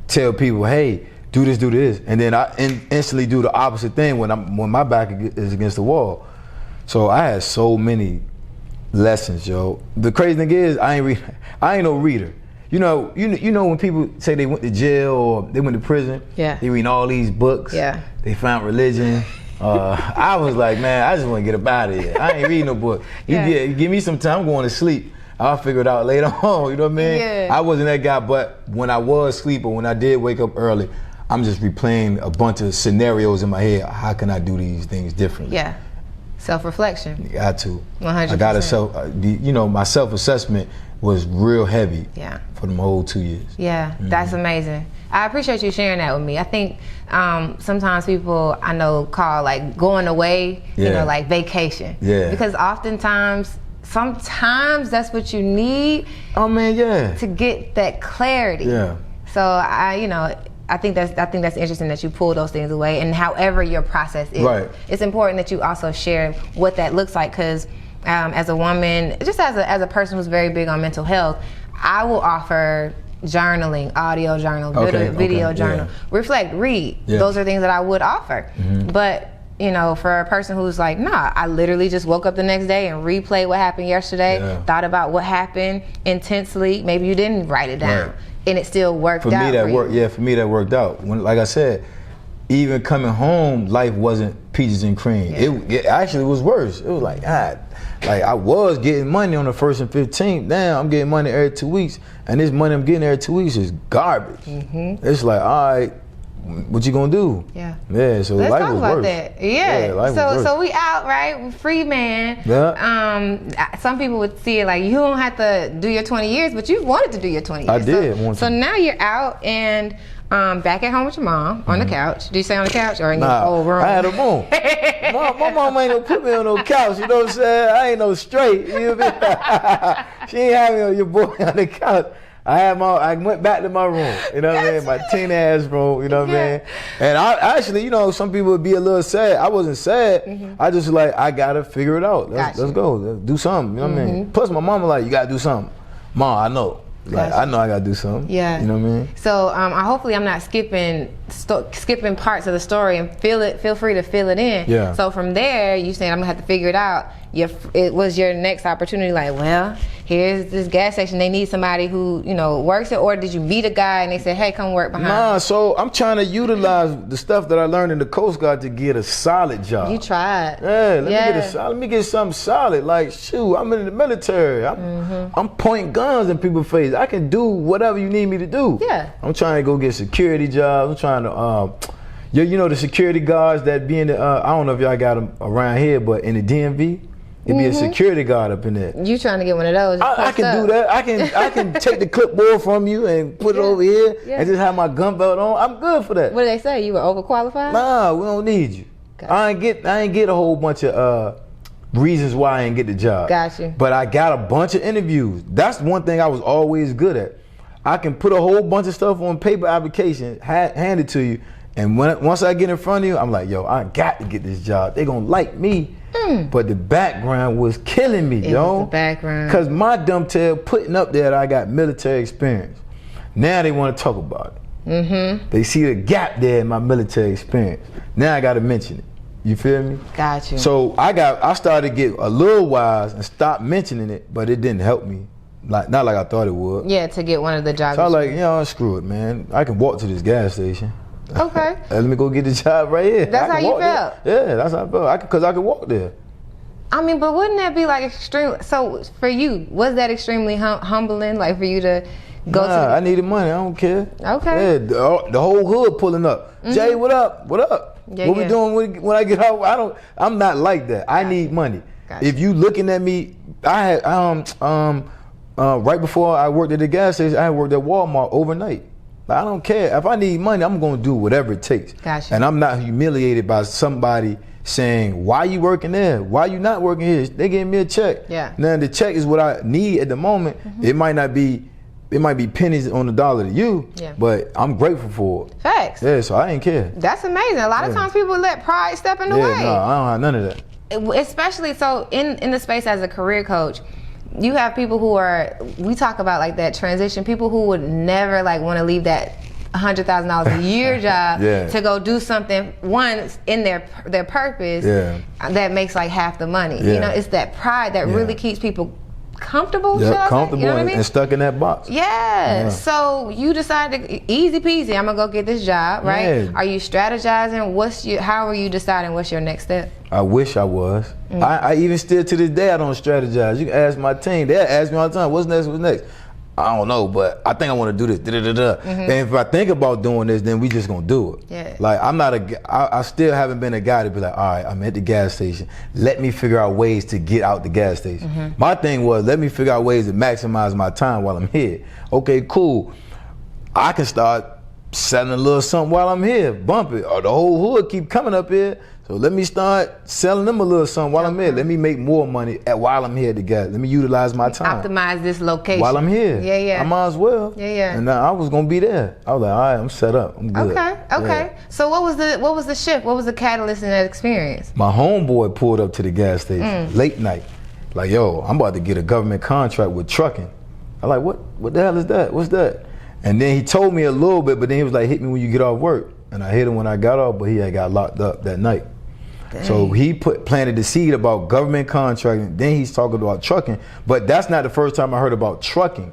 tell people, hey, do this, and then I instantly do the opposite thing when my back is against the wall. So I had so many lessons, yo. The crazy thing is, I ain't no reader. You know when people say they went to jail or they went to prison, they read all these books, they found religion. I was like, man, I just want to get up out of here. I ain't reading no book. You give me some time, I'm going to sleep. I'll figure it out later on, you know what I mean? Yeah. I wasn't that guy, but when I was asleep or when I did wake up early, I'm just replaying a bunch of scenarios in my head. How can I do these things differently? Yeah, self-reflection. You got to. 100%. I got to my self-assessment was real heavy for them whole 2 years. Yeah, that's amazing. I appreciate you sharing that with me. I think sometimes people I know call like going away, like vacation. Yeah. Because sometimes that's what you need. Oh man, yeah. To get that clarity. Yeah. So I think that's interesting that you pull those things away, and however your process is. Right. It's important that you also share what that looks like, because as a woman, just as a person who's very big on mental health, I will offer journaling, audio journal, video journal, reflect, read. Yeah. Those are things that I would offer. But for a person who's like, nah, I literally just woke up the next day and replayed what happened yesterday, thought about what happened intensely. Maybe you didn't write it down. Right. And it still worked out for you. For me that worked out. Like I said, even coming home, life wasn't peaches and cream. Yeah. It actually was worse. It was like, God, like I was getting money on the 1st and 15th. Now I'm getting money every 2 weeks, and this money I'm getting every 2 weeks is garbage. It's like, all right, what you gonna do? Yeah. Yeah, so Let's life talk was about worse. that. Yeah. Life was worse. So we out, right? Free man. Yeah. Some people would see it like you don't have to do your 20 years, but you wanted to do your 20 years. I did. So now you're out and back at home with your mom on the couch. Do you stay on the couch or in your old room? I had a room. my mom ain't gonna put me on no couch, you know what I'm saying? I ain't no straight, you know what I mean? She ain't have me on your boy on the couch. I went back to my room, you know what I mean? My teen ass room, you know what I mean? And I actually, you know, some people would be a little sad. I wasn't sad. I just like, I gotta figure it out. Let's go. Let's do something, you know what I mean? Plus my mama like, you gotta do something. Mom, I know. Like, I know I gotta do something. Yeah. You know what I mean? So hopefully I'm not skipping parts of the story, and feel free to fill it in. Yeah. So from there, you saying I'm gonna have to figure it out. It was your next opportunity, like, well, here's this gas station. They need somebody who, you know, works it, or did you meet a guy and they said, hey, come work behind? Nah, so I'm trying to utilize the stuff that I learned in the Coast Guard to get a solid job. You tried. Yeah, let me get something solid. Like, shoot, I'm in the military. I'm pointing guns in people's faces. I can do whatever you need me to do. Yeah. I'm trying to go get security jobs. I'm trying to, you know, the security guards that be in the, I don't know if y'all got them around here, but in the DMV, it'd be a security guard up in there. You trying to get one of those? I can do that. I can take the clipboard from you and put it over here and just have my gun belt on. I'm good for that. What did they say? You were overqualified? Nah, we don't need you. Gotcha. I ain't get a whole bunch of reasons why I ain't get the job. Got you. But I got a bunch of interviews. That's one thing I was always good at. I can put a whole bunch of stuff on paper application, hand it to you, and once I get in front of you, I'm like, yo, I got to get this job. They gonna like me. But the background was killing me, yo. The background. Cause my dumb tail putting up there that I got military experience. Now they want to talk about it. They see the gap there in my military experience. Now I got to mention it. You feel me? Got you. So I started to get a little wise and stop mentioning it, but it didn't help me. Not like I thought it would. Yeah, to get one of the jobs. So I was like, you know, screw it, man. I can walk to this gas station. Okay. Let me go get the job right here. That's how you felt? There. Yeah, that's how I felt. Because I could walk there. I mean, but wouldn't that be like extreme? So for you, was that extremely humbling, like for you to go to? I needed money. I don't care. Okay. Yeah, the whole hood pulling up. Jay, what up? What up? Yeah, what we doing when I get out? I'm not like that. I need money. Gotcha. If you looking at me, I had right before I worked at the gas station, I worked at Walmart overnight. I don't care. If I need money, I'm gonna do whatever it takes. Gotcha. And I'm not humiliated by somebody saying, why you working there? Why you not working here? They gave me a check. Yeah. Now the check is what I need at the moment. It might be pennies on the dollar to you, but I'm grateful for it. Facts. Yeah, so I ain't care. That's amazing. A lot of times people let pride step in the way. No, I don't have none of that. Especially so in the space as a career coach, you have people who we talk about like that transition, people who would never like want to leave that $100,000 a year job to go do something once in their purpose that makes like half the money. You know, it's that pride that really keeps people comfortable. Comfortable you know what I mean? And stuck in that box. Yeah. So you decided easy peasy, I'm gonna go get this job, right? Yeah. Are you strategizing? How are you deciding what's your next step? I wish I was. I even still to this day I don't strategize. You can ask my team. They ask me all the time, what's next? I don't know, but I think I want to do this. And if I think about doing this, then we just gonna do it. Yeah. Like I still haven't been a guy to be like, all right, I'm at the gas station. Let me figure out ways to get out the gas station. My thing was, let me figure out ways to maximize my time while I'm here. Okay, cool. I can start selling a little something while I'm here, bump it. Or the whole hood keep coming up here. So let me start selling them a little something while I'm here. Let me make more money while I'm here at the gas. Let me utilize my time. Optimize this location. While I'm here. Yeah. I might as well. Yeah. And I was gonna be there. I was like, all right, I'm set up. I'm good. Okay. Yeah. So what was the shift? What was the catalyst in that experience? My homeboy pulled up to the gas station late night. Like, yo, I'm about to get a government contract with trucking. I'm like, what the hell is that? What's that? And then he told me a little bit, but then he was like, hit me when you get off work. And I hit him when I got off, but he had got locked up that night. Dang. So he planted the seed about government contracting. Then he's talking about trucking, but that's not the first time I heard about trucking.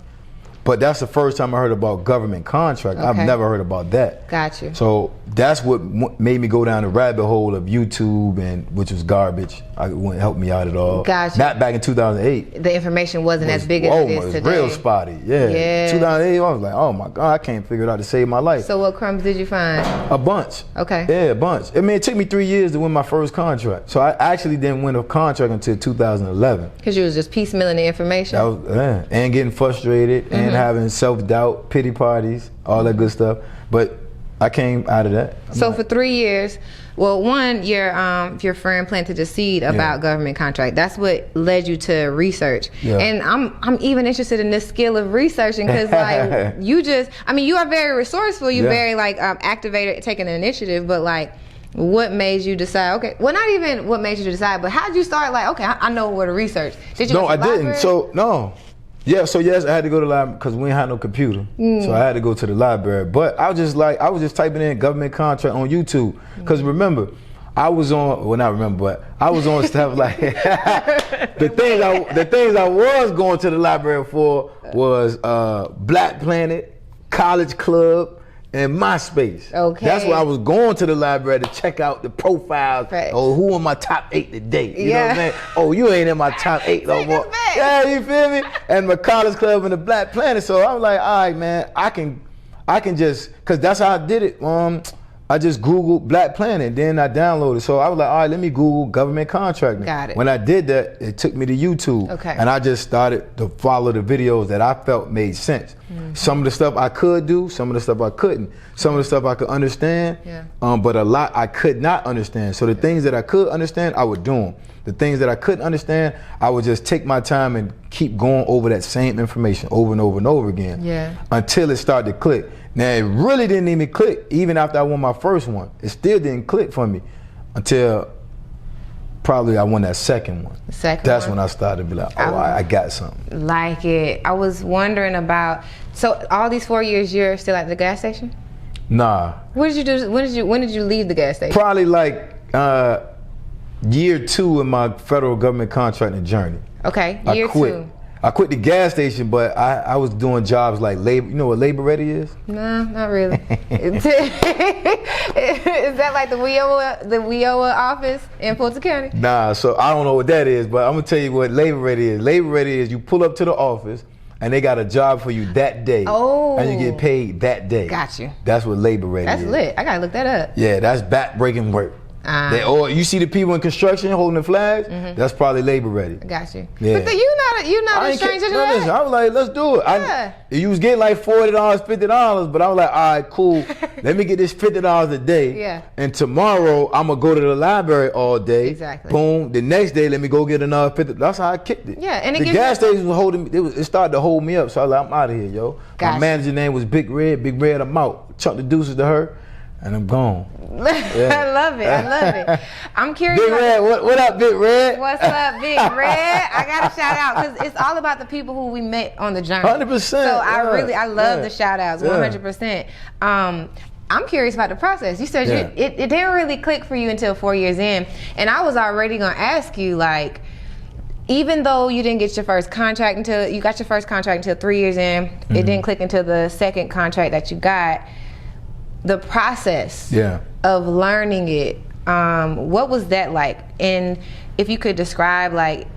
But that's the first time I heard about government contract. Okay. I've never heard about that. Got you. So that's what made me go down the rabbit hole of YouTube, and which was garbage. It wouldn't help me out at all. Got you. Not back in 2008. The information wasn't as big as it is was today. Real spotty. Yeah. 2008, I was like, oh my God, I can't figure it out to save my life. So what crumbs did you find? A bunch. Okay. Yeah, a bunch. I mean, it took me 3 years to win my first contract. So I actually didn't win a contract until 2011. Because you was just piecemealing the information. That was, and getting frustrated and having self-doubt, pity parties, all that good stuff. But I came out of that. So for 3 years, well, one, your friend planted a seed about government contract. That's what led you to research. Yeah. And I'm even interested in this skill of researching because like you are very resourceful. You're very like activated, taking an initiative. But like, what made you decide? Okay, well, not even what made you decide, but how did you start? Like, okay, I know where to research. Did you? No, go to the I didn't. library? So no. Yeah, so yes, I had to go to the library because we ain't had no computer. So I had to go to the library. But I was just typing in government contract on YouTube. Because remember, I was on, well not remember, but I was on stuff like, the things I was going to the library for was Black Planet, College Club, and MySpace. Okay. That's why I was going to the library to check out the profiles. Right. Oh, who in my top 8 today? You know what I'm saying? Oh, you ain't in my top 8 no more. Yeah, you feel me? And my College Club and the Black Planet. So I was like, all right, man, I can just, cause that's how I did it. I just Googled Black Planet, then I downloaded. So I was like, all right, let me Google government contracting. Got it. When I did that, it took me to YouTube. Okay. And I just started to follow the videos that I felt made sense. Some of the stuff I could do, some of the stuff I couldn't. Some of the stuff I could understand, but a lot I could not understand. So the things that I could understand, I would do them. The things that I couldn't understand, I would just take my time and keep going over that same information over and over and over again. Yeah. Until it started to click. Now it really didn't even click even after I won my first one. It still didn't click for me until probably I won that second one. That's when I started to be like, oh, I got something. Like it. I was wondering about, so all these 4 years you're still at the gas station? Nah. What did you do? When did you leave the gas station? Probably like year 2 in my federal government contracting journey. Okay, year 2. I quit the gas station, but I was doing jobs like labor. You know what labor ready is? No, not really. Is that like the WIOA office in Fulton County? Nah, so I don't know what that is, but I'm gonna tell you what labor ready is. Labor ready is you pull up to the office and they got a job for you that day. Oh. And you get paid that day. Got you. That's what labor ready is. That's lit. I gotta look that up. Yeah, that's back-breaking work. Or you see the people in construction holding the flags, that's probably labor ready. Got you. Yeah. But you're not a stranger to that. Listen, I was like, let's do it. Yeah. You was getting like $40, $50, but I was like, all right, cool. Let me get this $50 a day. Yeah. And tomorrow I'm gonna go to the library all day. Exactly. Boom. The next day, let me go get another $50. That's how I kicked it. Yeah, and the gas station was holding me. It started to hold me up. So I was like, I'm out of here, yo. Gotcha. My manager name was Big Red. Big Red, I'm out. Chuck the deuces to her. And I'm gone. I love it. I'm curious. Big Red, what up, Big Red? What's up, Big Red? I gotta shout out because it's all about the people who we met on the journey. 100%. So I love the shout outs, 100%. I'm curious about the process. You said it didn't really click for you until 4 years in, and I was already gonna ask you, like, even though you didn't get your first contract until you got your first contract until 3 years in, it didn't click until the second contract that you got. The process of learning it, what was that like? And if you could describe, like,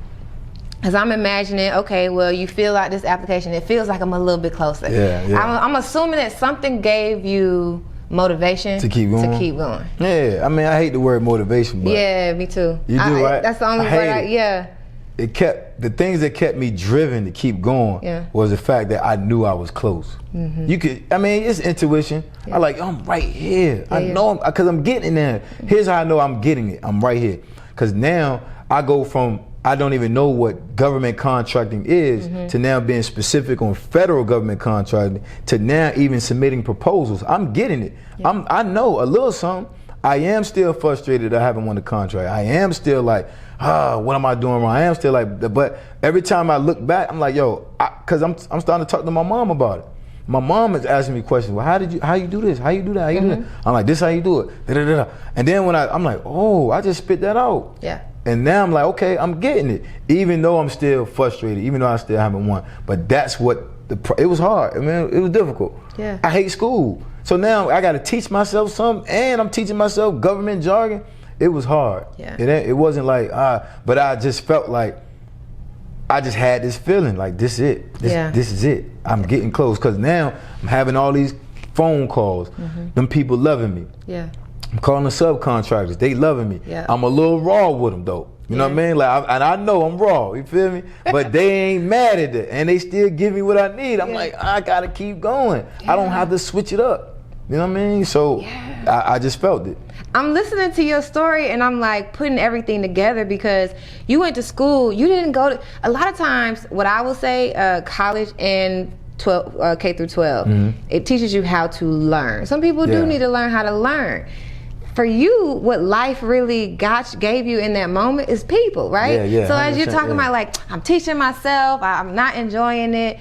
because I'm imagining, okay, well, you fill out this application, it feels like I'm a little bit closer. I'm assuming that something gave you motivation to keep going. Yeah, I mean, I hate the word motivation, but yeah, me too. You do, right? That's the only word. It kept the things that kept me driven to keep going was the fact that I knew I was close. You could, I mean, it's intuition. I like, I'm right here. I know, because I'm getting there. Here's how I know I'm getting it. I'm right here. Because now I go from I don't even know what government contracting is to now being specific on federal government contracting to now even submitting proposals. I'm getting it. I know a little something. I am still frustrated I haven't won the contract. I am still like, what am I doing wrong? I am still like, but every time I look back, I'm like, yo, because I'm starting to talk to my mom about it. My mom is asking me questions. Well, how you do this? How you do that? How you do that? I'm like, this how you do it. Da, da, da, da. And then when I'm like, oh, I just spit that out. Yeah. And now I'm like, okay, I'm getting it. Even though I'm still frustrated, even though I still haven't won. But that's what it was hard. I mean, it was difficult. Yeah. I hate school. So now I got to teach myself something, and I'm teaching myself government jargon. It was hard. Yeah. It wasn't like, but I just felt like I just had this feeling like this is it. This is it. I'm getting close because now I'm having all these phone calls. Them people loving me. Yeah. I'm calling the subcontractors. They loving me. Yeah. I'm a little raw with them though. You know what I mean? Like, and I know I'm raw. You feel me? But they ain't mad at it, and they still give me what I need. I'm like, I gotta keep going. I don't have to switch it up. You know what I mean? So I just felt it. I'm listening to your story and I'm like putting everything together because you went to school. You didn't go to, a lot of times what I will say, college and K through 12, it teaches you how to learn. Some people do need to learn how to learn. For you, what life really gave you in that moment is people, right? Yeah, so as you're talking about like, I'm teaching myself, I'm not enjoying it,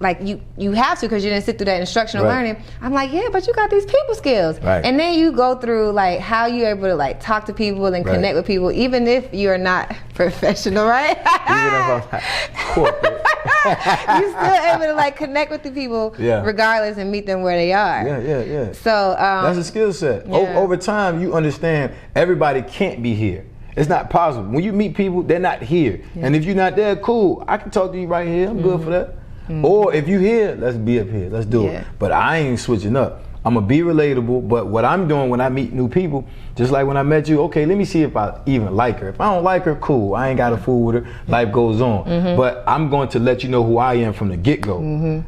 like you have to because you didn't sit through that instructional learning. I'm like, yeah, but you got these people skills. And then you go through like how you're able to like talk to people and connect with people, even if you're not professional, right? Even if I'm corporate. You're still able to like connect with the people regardless and meet them where they are. Yeah. So that's a skill set. Over time, you understand everybody can't be here. It's not possible. When you meet people, they're not here. And if you're not there, cool. I can talk to you right here. I'm good for that. Or if you here, let's be up here. Let's do it. But I ain't switching up. I'm gonna be relatable, but what I'm doing when I meet new people, just like when I met you, okay, let me see if I even like her. If I don't like her, cool. I ain't got to fool with her. Life goes on. But I'm going to let you know who I am from the get-go.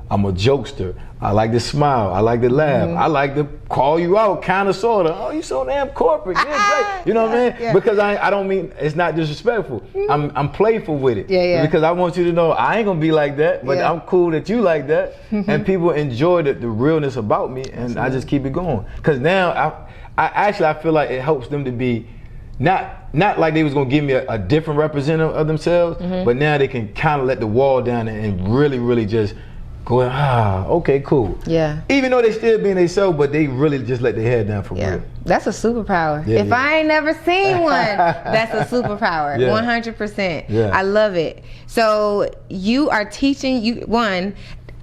I'm a jokester. I like to smile. I like to laugh. I like to call you out, kind of, sort of. Oh, you so damn corporate. Yeah, great. You know what I mean? Because I don't mean, it's not disrespectful. I'm playful with it. Because I want you to know I ain't going to be like that, but I'm cool that you like that. And people enjoy the realness about me, and I just keep it going. Because now, I feel like it helps them to be not like they was gonna give me a different representative of themselves, but now they can kind of let the wall down and really just go, okay, cool. Yeah. Even though they still being themselves, but they really just let their head down for real. That's a superpower. If I ain't never seen one, that's a superpower. 100%. I love it. So you are teaching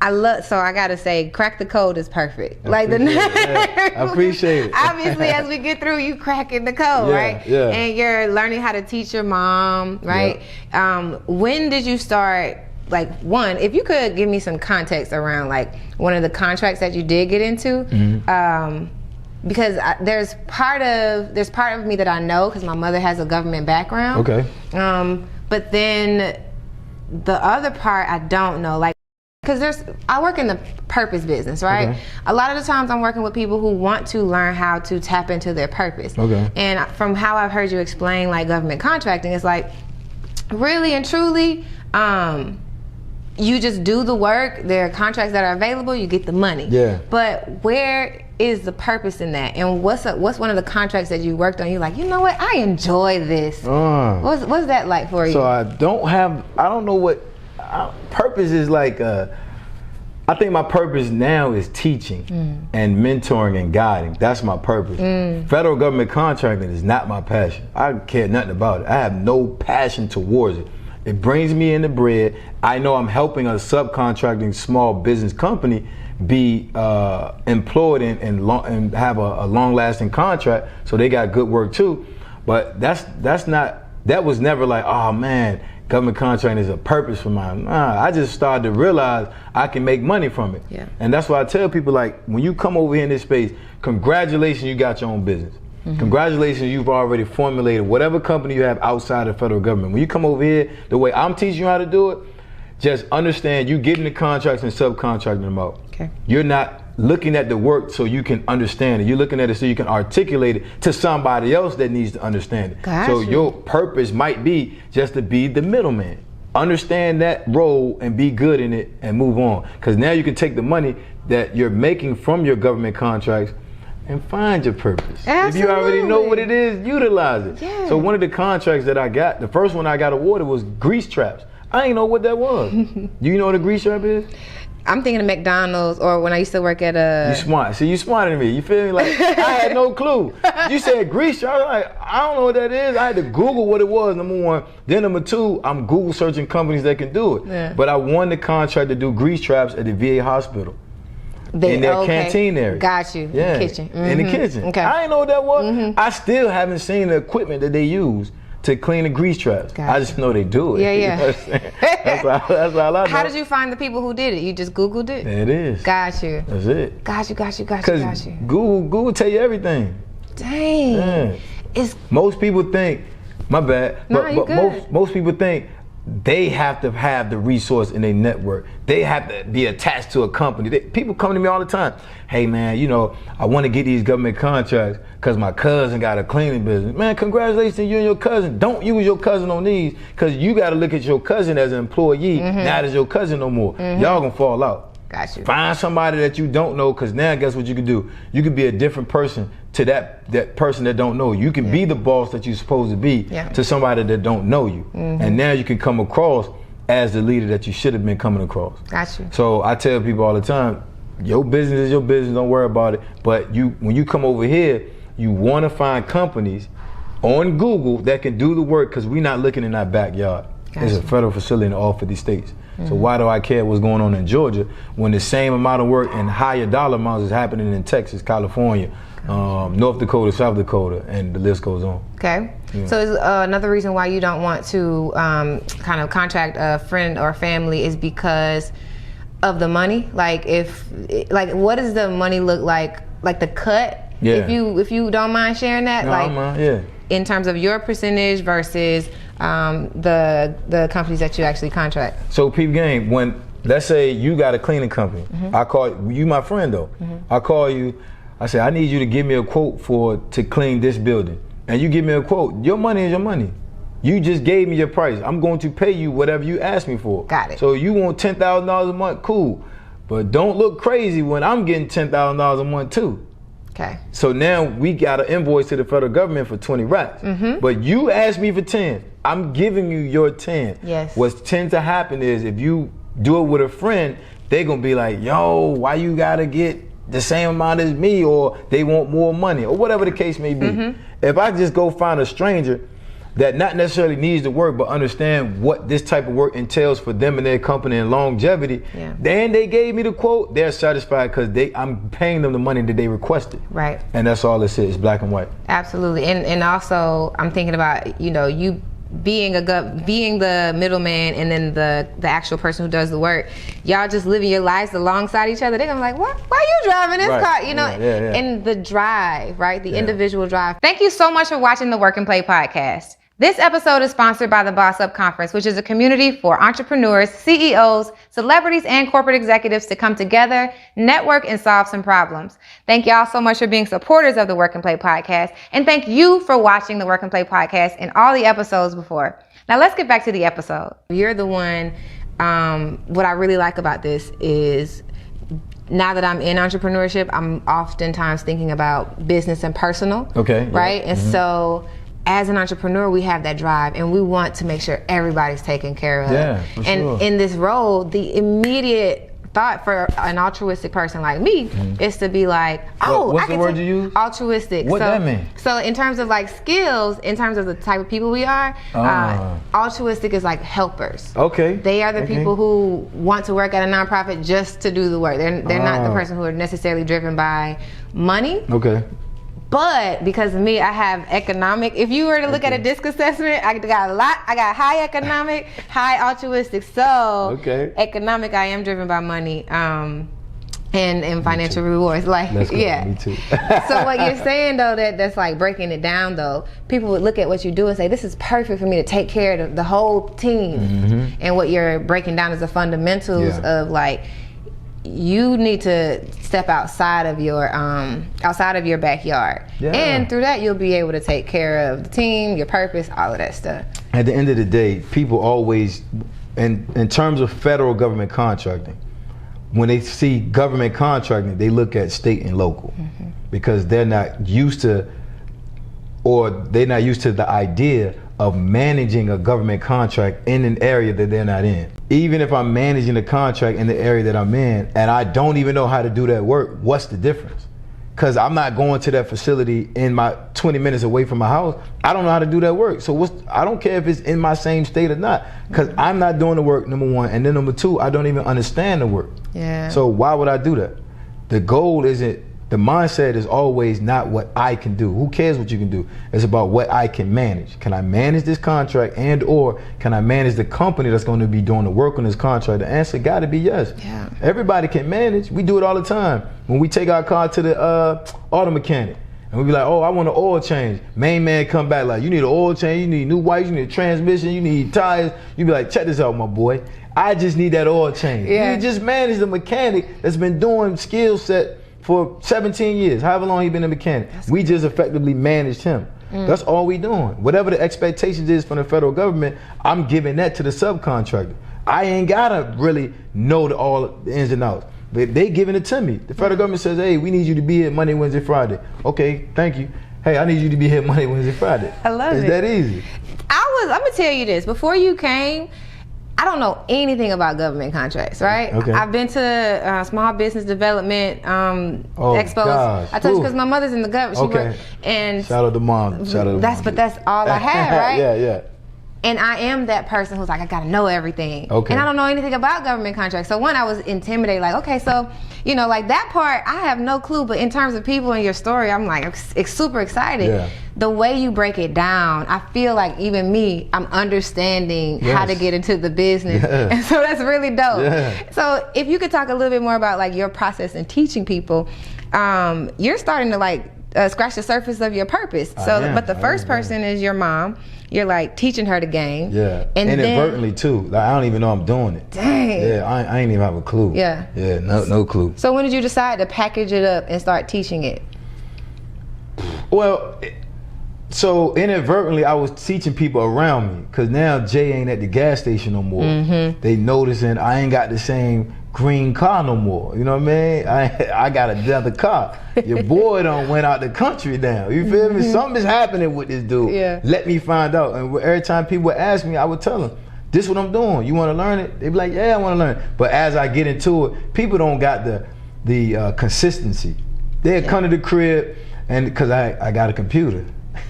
so I gotta say, crack the code is perfect. I appreciate it. Obviously, as we get through, you cracking the code, right? Yeah. And you're learning how to teach your mom, right? When did you start? Like, if you could give me some context around like one of the contracts that you did get into, because there's part of me that I know because my mother has a government background. Okay. But then the other part I don't know, like. Because I work in the purpose business, right? Okay. A lot of the times I'm working with people who want to learn how to tap into their purpose. Okay. And from how I've heard you explain like government contracting, it's like really and truly, you just do the work, there are contracts that are available, you get the money. Yeah. But where is the purpose in that? And what's one of the contracts that you worked on, you're like, you know what, I enjoy this. What's that like for you? So I don't know what, purpose is like, I think my purpose now is teaching and mentoring and guiding. That's my purpose. Federal government contracting is not my passion. I care nothing about it. I have no passion towards it. It brings me in the bread. I know I'm helping a subcontracting small business company be employed and have a long-lasting contract, so they got good work too. But that was never like, oh man, government contracting is a purpose for mine. I just started to realize I can make money from it. Yeah. And that's why I tell people, like, when you come over here in this space, congratulations, you got your own business. Congratulations, you've already formulated whatever company you have outside of federal government. When you come over here, the way I'm teaching you how to do it, just understand you getting the contracts and subcontracting them out. Okay. You're not looking at the work so you can understand it. You're looking at it so you can articulate it to somebody else that needs to understand it. Gotcha. So your purpose might be just to be the middleman. Understand that role and be good in it and move on. Because now you can take the money that you're making from your government contracts and find your purpose. Absolutely. If you already know what it is, utilize it. Yeah. So one of the contracts that I got, the first one I got awarded was grease traps. I didn't know what that was. Do you know what a grease trap is? I'm thinking of McDonald's, or when I used to work at a... You smart. See, you smarter than me. You feel me? Like, I had no clue. You said grease trap. I was like, I don't know what that is. I had to Google what it was, number one. Then number two, I'm Google searching companies that can do it. Yeah. But I won the contract to do grease traps at the VA hospital. In their canteen area. Got you. Yeah. In the kitchen. In the kitchen. Okay. I didn't know what that was. I still haven't seen the equipment that they use to clean the grease traps. Gotcha. I just know they do it. Yeah, yeah. You know what I'm saying? That's all I know. How did you find the people who did it? You just Googled it? There it is. Got you. That's it. Got you. Because Google tell you everything. Dang. Yeah. Most people think, my bad, but most people think they have to have the resource in their network. They have to be attached to a company. People come to me all the time. Hey man, you know, I want to get these government contracts because my cousin got a cleaning business. Man, congratulations to you and your cousin. Don't use your cousin on these, because you got to look at your cousin as an employee. Not as your cousin no more. Y'all gonna fall out. Got you. Find somebody that you don't know, because now guess what you can do? You can be a different person to that person that don't know you. You can be the boss that you're supposed to be to somebody that don't know you. And now you can come across as the leader that you should have been coming across. Got you. So I tell people all the time, your business is your business, don't worry about it. But when you come over here, you want to find companies on Google that can do the work, because we're not looking in our backyard. It's a federal facility in all 50 states. So why do I care what's going on in Georgia when the same amount of work and higher dollar amounts is happening in Texas, California, North Dakota, South Dakota, and the list goes on. Okay. Yeah. So is another reason why you don't want to kind of contract a friend or family is because of the money? Like what does the money look like the cut? Yeah. If you don't mind sharing that? No, I don't mind, yeah. In terms of your percentage versus the companies that you actually contract. So peep game, when let's say you got a cleaning company, I call you my friend though. I call you, I say I need you to give me a quote to clean this building, and you give me a quote. Your money is your money. You just gave me your price. I'm going to pay you whatever you ask me for. Got it. So you want $10,000 a month, cool, but don't look crazy when I'm getting $10,000 a month too. Okay. So now we got an invoice to the federal government for 20 racks. But you asked me for 10. I'm giving you your 10. Yes. What tends to happen is if you do it with a friend, they're gonna be like, yo, why you gotta get the same amount as me, or they want more money, or whatever the case may be. If I just go find a stranger that not necessarily needs to work, but understand what this type of work entails for them and their company and longevity, then they gave me the quote, they're satisfied because I'm paying them the money that they requested. Right. And that's all it is, black and white. Absolutely. And also I'm thinking about, you being the middleman and then the actual person who does the work. Y'all just living your lives alongside each other. They're gonna be like, what? Why are you driving this car? And the drive, right? The individual drive. Thank you so much for watching the Work and Play podcast. This episode is sponsored by the Boss Up Conference, which is a community for entrepreneurs, CEOs, celebrities, and corporate executives to come together, network, and solve some problems. Thank y'all so much for being supporters of the Work and Play podcast, and thank you for watching the Work and Play podcast and all the episodes before. Now let's get back to the episode. You're the one, what I really like about this is now that I'm in entrepreneurship, I'm oftentimes thinking about business and personal. Okay. Right? And so as an entrepreneur, we have that drive and we want to make sure everybody's taken care of. Yeah, for sure. In this role, the immediate thought for an altruistic person like me is to be like, what's the word you use? Altruistic. What that mean? So in terms of like skills, in terms of the type of people we are, altruistic is like helpers. Okay. They are the people who want to work at a nonprofit just to do the work. They're not the person who are necessarily driven by money. Okay. But because of me, I have economic. If you were to look at a DISC assessment, I got a lot. I got high economic, high altruistic. So economic, I am driven by money and financial rewards. Like, me too. So what you're saying though, that's like breaking it down though. People would look at what you do and say, this is perfect for me to take care of the whole team. And what you're breaking down is the fundamentals of like, you need to step outside of your backyard, and through that you'll be able to take care of the team, your purpose, all of that stuff. At the end of the day, people always, in terms of federal government contracting, when they see government contracting, they look at state and local because they're not used to the idea of managing a government contract in an area that they're not in. Even if I'm managing a contract in the area that I'm in and I don't even know how to do that work, what's the difference? Because I'm not going to that facility in my 20 minutes away from my house. I don't know how to do that work. So I don't care if it's in my same state or not, because I'm not doing the work, number one. And then number two, I don't even understand the work. Yeah. So why would I do that? The goal isn't, the mindset is always not what I can do. Who cares what you can do? It's about what I can manage. Can I manage this contract, and or can I manage the company that's going to be doing the work on this contract? The answer got to be yes. Yeah. Everybody can manage. We do it all the time. When we take our car to the auto mechanic and we be like, oh, I want an oil change. Main man come back like, you need an oil change, you need new wipes, you need a transmission, you need tires. You be like, check this out, my boy. I just need that oil change. Yeah. You just manage the mechanic that's been doing skill set for 17 years, however long he been a mechanic. We just effectively managed him. That's all we doing. Whatever the expectations is from the federal government, I'm giving that to the subcontractor. I ain't gotta really know all the ins and outs. But they giving it to me. The federal government says, hey, we need you to be here Monday, Wednesday, Friday. Okay, thank you. Hey, I need you to be here Monday, Wednesday, Friday. I love it. It's that easy. I'm gonna tell you this, before you came, I don't know anything about government contracts, right? Okay. I've been to small business development expos. Gosh. I told you because my mother's in the government. Okay. And Shout out to mom. Shout out to mom. but that's all I had, right? Yeah. And I am that person who's like, I gotta know everything. Okay. And I don't know anything about government contracts. So one, I was intimidated, like, okay, so, you know, like that part, I have no clue. But in terms of people and your story, I'm like, super excited. Yeah. The way you break it down, I feel like even me, I'm understanding how to get into the business. Yeah. And so that's really dope. Yeah. So if you could talk a little bit more about like your process in teaching people, you're starting to like scratch the surface of your purpose. But the first person is your mom. You're like teaching her the game. Yeah, and inadvertently too. Like I don't even know I'm doing it. Dang. Yeah, I ain't even have a clue. Yeah. Yeah, no clue. So when did you decide to package it up and start teaching it? Well, so inadvertently I was teaching people around me, because now Jay ain't at the gas station no more. Mm-hmm. They noticing I ain't got the same green car no more. You know what I mean? I got another car. Your boy done went out the country now. You feel me? Something's happening with this dude. Yeah. Let me find out. And every time people would ask me, I would tell them, this is what I'm doing. You want to learn it? They'd be like, yeah, I want to learn it. But as I get into it, people don't got the consistency. They'll come to the crib, and because I got a computer.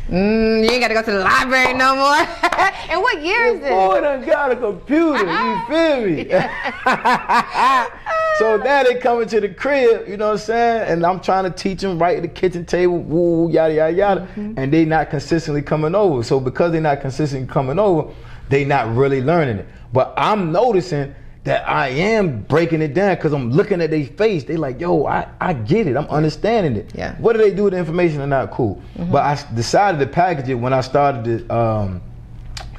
You ain't got to go to the library no more. And what year is this? Boy done got a computer, you feel me? So now they coming to the crib, you know what I'm saying? And I'm trying to teach them right at the kitchen table, woo, yada, yada, yada. And they not consistently coming over. So because they not consistently coming over, they not really learning it. But I'm noticing that I am breaking it down, because I'm looking at their face. They like, yo, I get it. I'm understanding it. Yeah. What do they do with the information or not? Cool. But I decided to package it when I started it.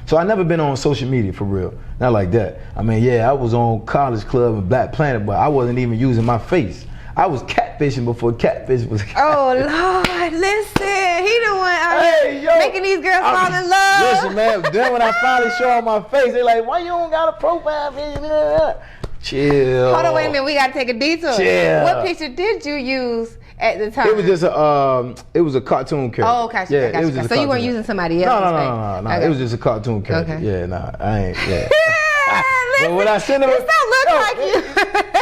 So I never been on social media for real. Not like that. I mean, yeah, I was on College Club and Black Planet, but I wasn't even using my face. I was catfishing before catfish was. Oh Lord, listen, he the one out here making these girls fall in love. Listen, man. Then when I finally show on my face, they like, why you don't got a profile picture? Chill. Hold on, wait a minute. We gotta take a detour. Chill. What picture did you use at the time? It was just it was a cartoon character. Oh, okay. Yeah, Gotcha. it was just So you weren't using somebody else's face? No. Okay. It was just a cartoon character. Okay. Yeah, nah, I ain't. Yeah. Listen, but when I send them, this don't look like you.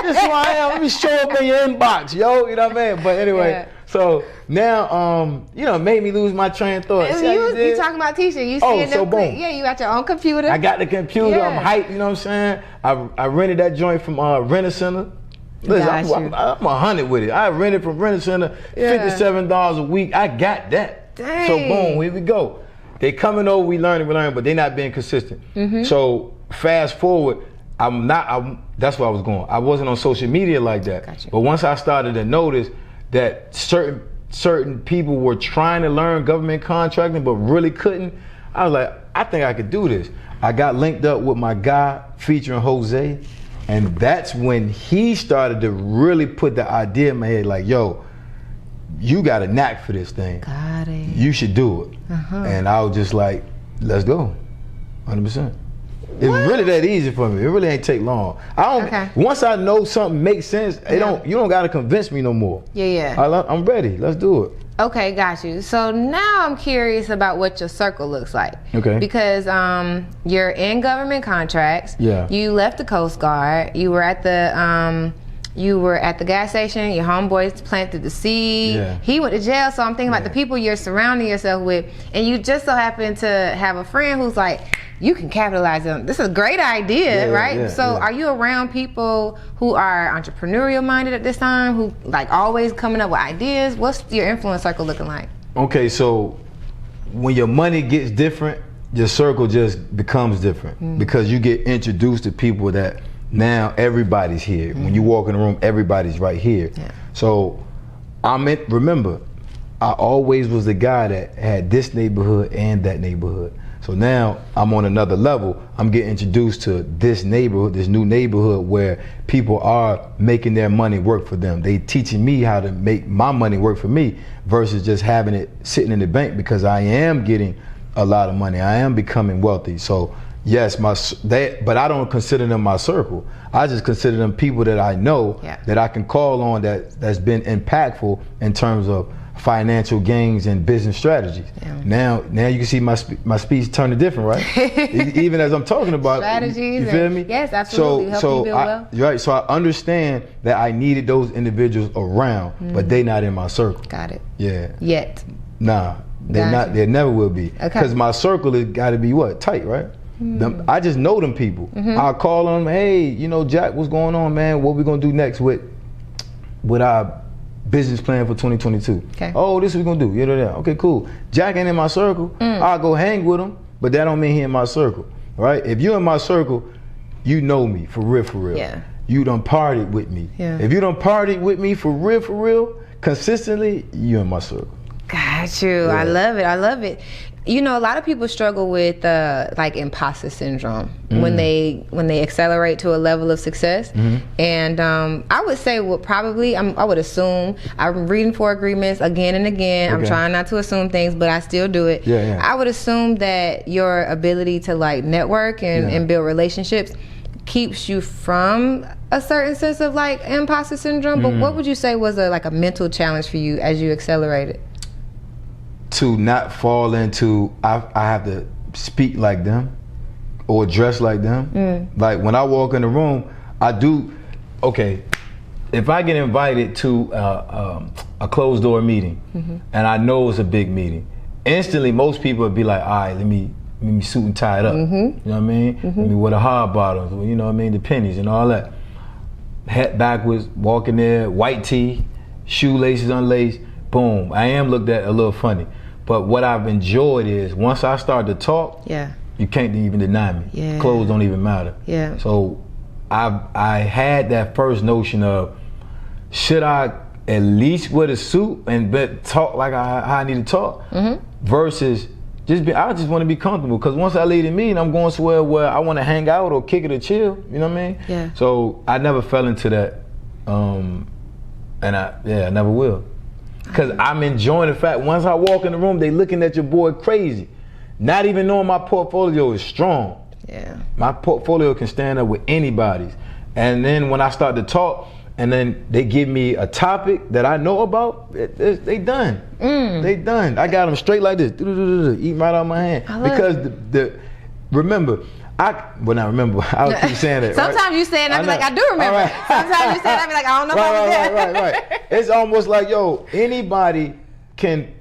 This is who I am. Let me show up in your inbox, yo. You know what I mean? But anyway, Yeah. so now, you know, it made me lose my train of thought. See how you did? You talking about teaching? You Oh, seeing so them? boom. Yeah, you got your own computer. I got the computer. Yeah. I'm hyped. You know what I'm saying? I rented that joint from Rent-A-Center. Listen, I'm 100 with it. I rented from Rent-A-Center, $57 a week. I got that. Dang. So boom, here we go. They coming over, we learning, but they not being consistent. So fast forward, that's where I was going. I wasn't on social media like that. Gotcha. But once I started to notice that certain people were trying to learn government contracting but really couldn't, I was like, I think I could do this. I got linked up with my guy featuring Jose, and that's when he started to really put the idea in my head, like, yo, you got a knack for this thing. Got it. You should do it. And I was just like, let's go, 100%. It's really that easy for me. It really ain't take long. Once I know something makes sense, you don't gotta convince me no more. Yeah. I'm ready. Let's do it. Okay, got you. So now I'm curious about what your circle looks like. Okay. Because you're in government contracts. Yeah. You left the Coast Guard. You were at the gas station. Your homeboys planted the seed. Yeah. He went to jail. So I'm thinking about the people you're surrounding yourself with, and you just so happen to have a friend who's like, you can capitalize on this. Is a great idea, right? Yeah, so yeah. are you around people who are entrepreneurial minded at this time, who like always coming up with ideas? What's your influence circle looking like? Okay, so when your money gets different, your circle just becomes different because you get introduced to people that now everybody's here. When you walk in the room, everybody's right here. Yeah. So remember, I always was the guy that had this neighborhood and that neighborhood. So now I'm on another level. I'm getting introduced to this neighborhood, this new neighborhood where people are making their money work for them. They teaching me how to make my money work for me versus just having it sitting in the bank, because I am getting a lot of money. I am becoming wealthy. So yes, but I don't consider them my circle. I just consider them people that I know that I can call on that's been impactful in terms of financial gains and business strategies. Yeah. Now you can see my speech turning different, right? Even as I'm talking about strategies. You feel me? Yes, absolutely. Help you build wealth. Right. So I understand that I needed those individuals around, but they not in my circle. Got it. Yeah. Yet. Nah, they're not. They never will be. Okay. Because my circle has got to be what? Tight, right? I just know them people. I'll call them. Hey, Jack, what's going on, man? What we gonna do next with our business plan for 2022. Okay. Oh, this is what we're gonna do. Yeah. Okay, cool. Jack ain't in my circle. I'll go hang with him, but that don't mean he in my circle, right? If you're in my circle, you know me for real. Yeah. You done partied with me. Yeah. If you done partied with me for real, consistently, you in my circle. Got you. Yeah. I love it. A lot of people struggle with like imposter syndrome when they accelerate to a level of success. And I would say I would assume, I'm reading for agreements again and again. Okay. I'm trying not to assume things, but I still do it. Yeah. I would assume that your ability to like network and build relationships keeps you from a certain sense of like imposter syndrome. But what would you say was a mental challenge for you as you accelerated? To not fall into, I have to speak like them or dress like them. Like when I walk in the room, I do, if I get invited to a closed door meeting and I know it's a big meeting, instantly most people would be like, all right, let me suit and tie it up. You know what I mean? Let me wear the hard bottoms, the pennies and all that. Hat backwards, walking there, white tee, shoelaces unlaced, boom. I am looked at a little funny. But what I've enjoyed is once I start to talk, you can't even deny me. Yeah. Clothes don't even matter. Yeah. So I had that first notion of, should I at least wear the suit and talk like how I need to talk, versus I just want to be comfortable. Because once I leave the meeting, I'm going somewhere where I want to hang out or kick it or chill. You know what I mean? Yeah. So I never fell into that, and I never will. Because I'm enjoying the fact, once I walk in the room, they looking at your boy crazy. Not even knowing my portfolio is strong. Yeah. My portfolio can stand up with anybody's. And then when I start to talk, and then they give me a topic that I know about, they done. They done. I got them straight like this, eating right out of my hand. Because remember, I keep saying that. Sometimes right? You say it and I be like, I do remember. Right. Sometimes you say it and I be like, I don't know about that. Right. It's almost like, anybody can,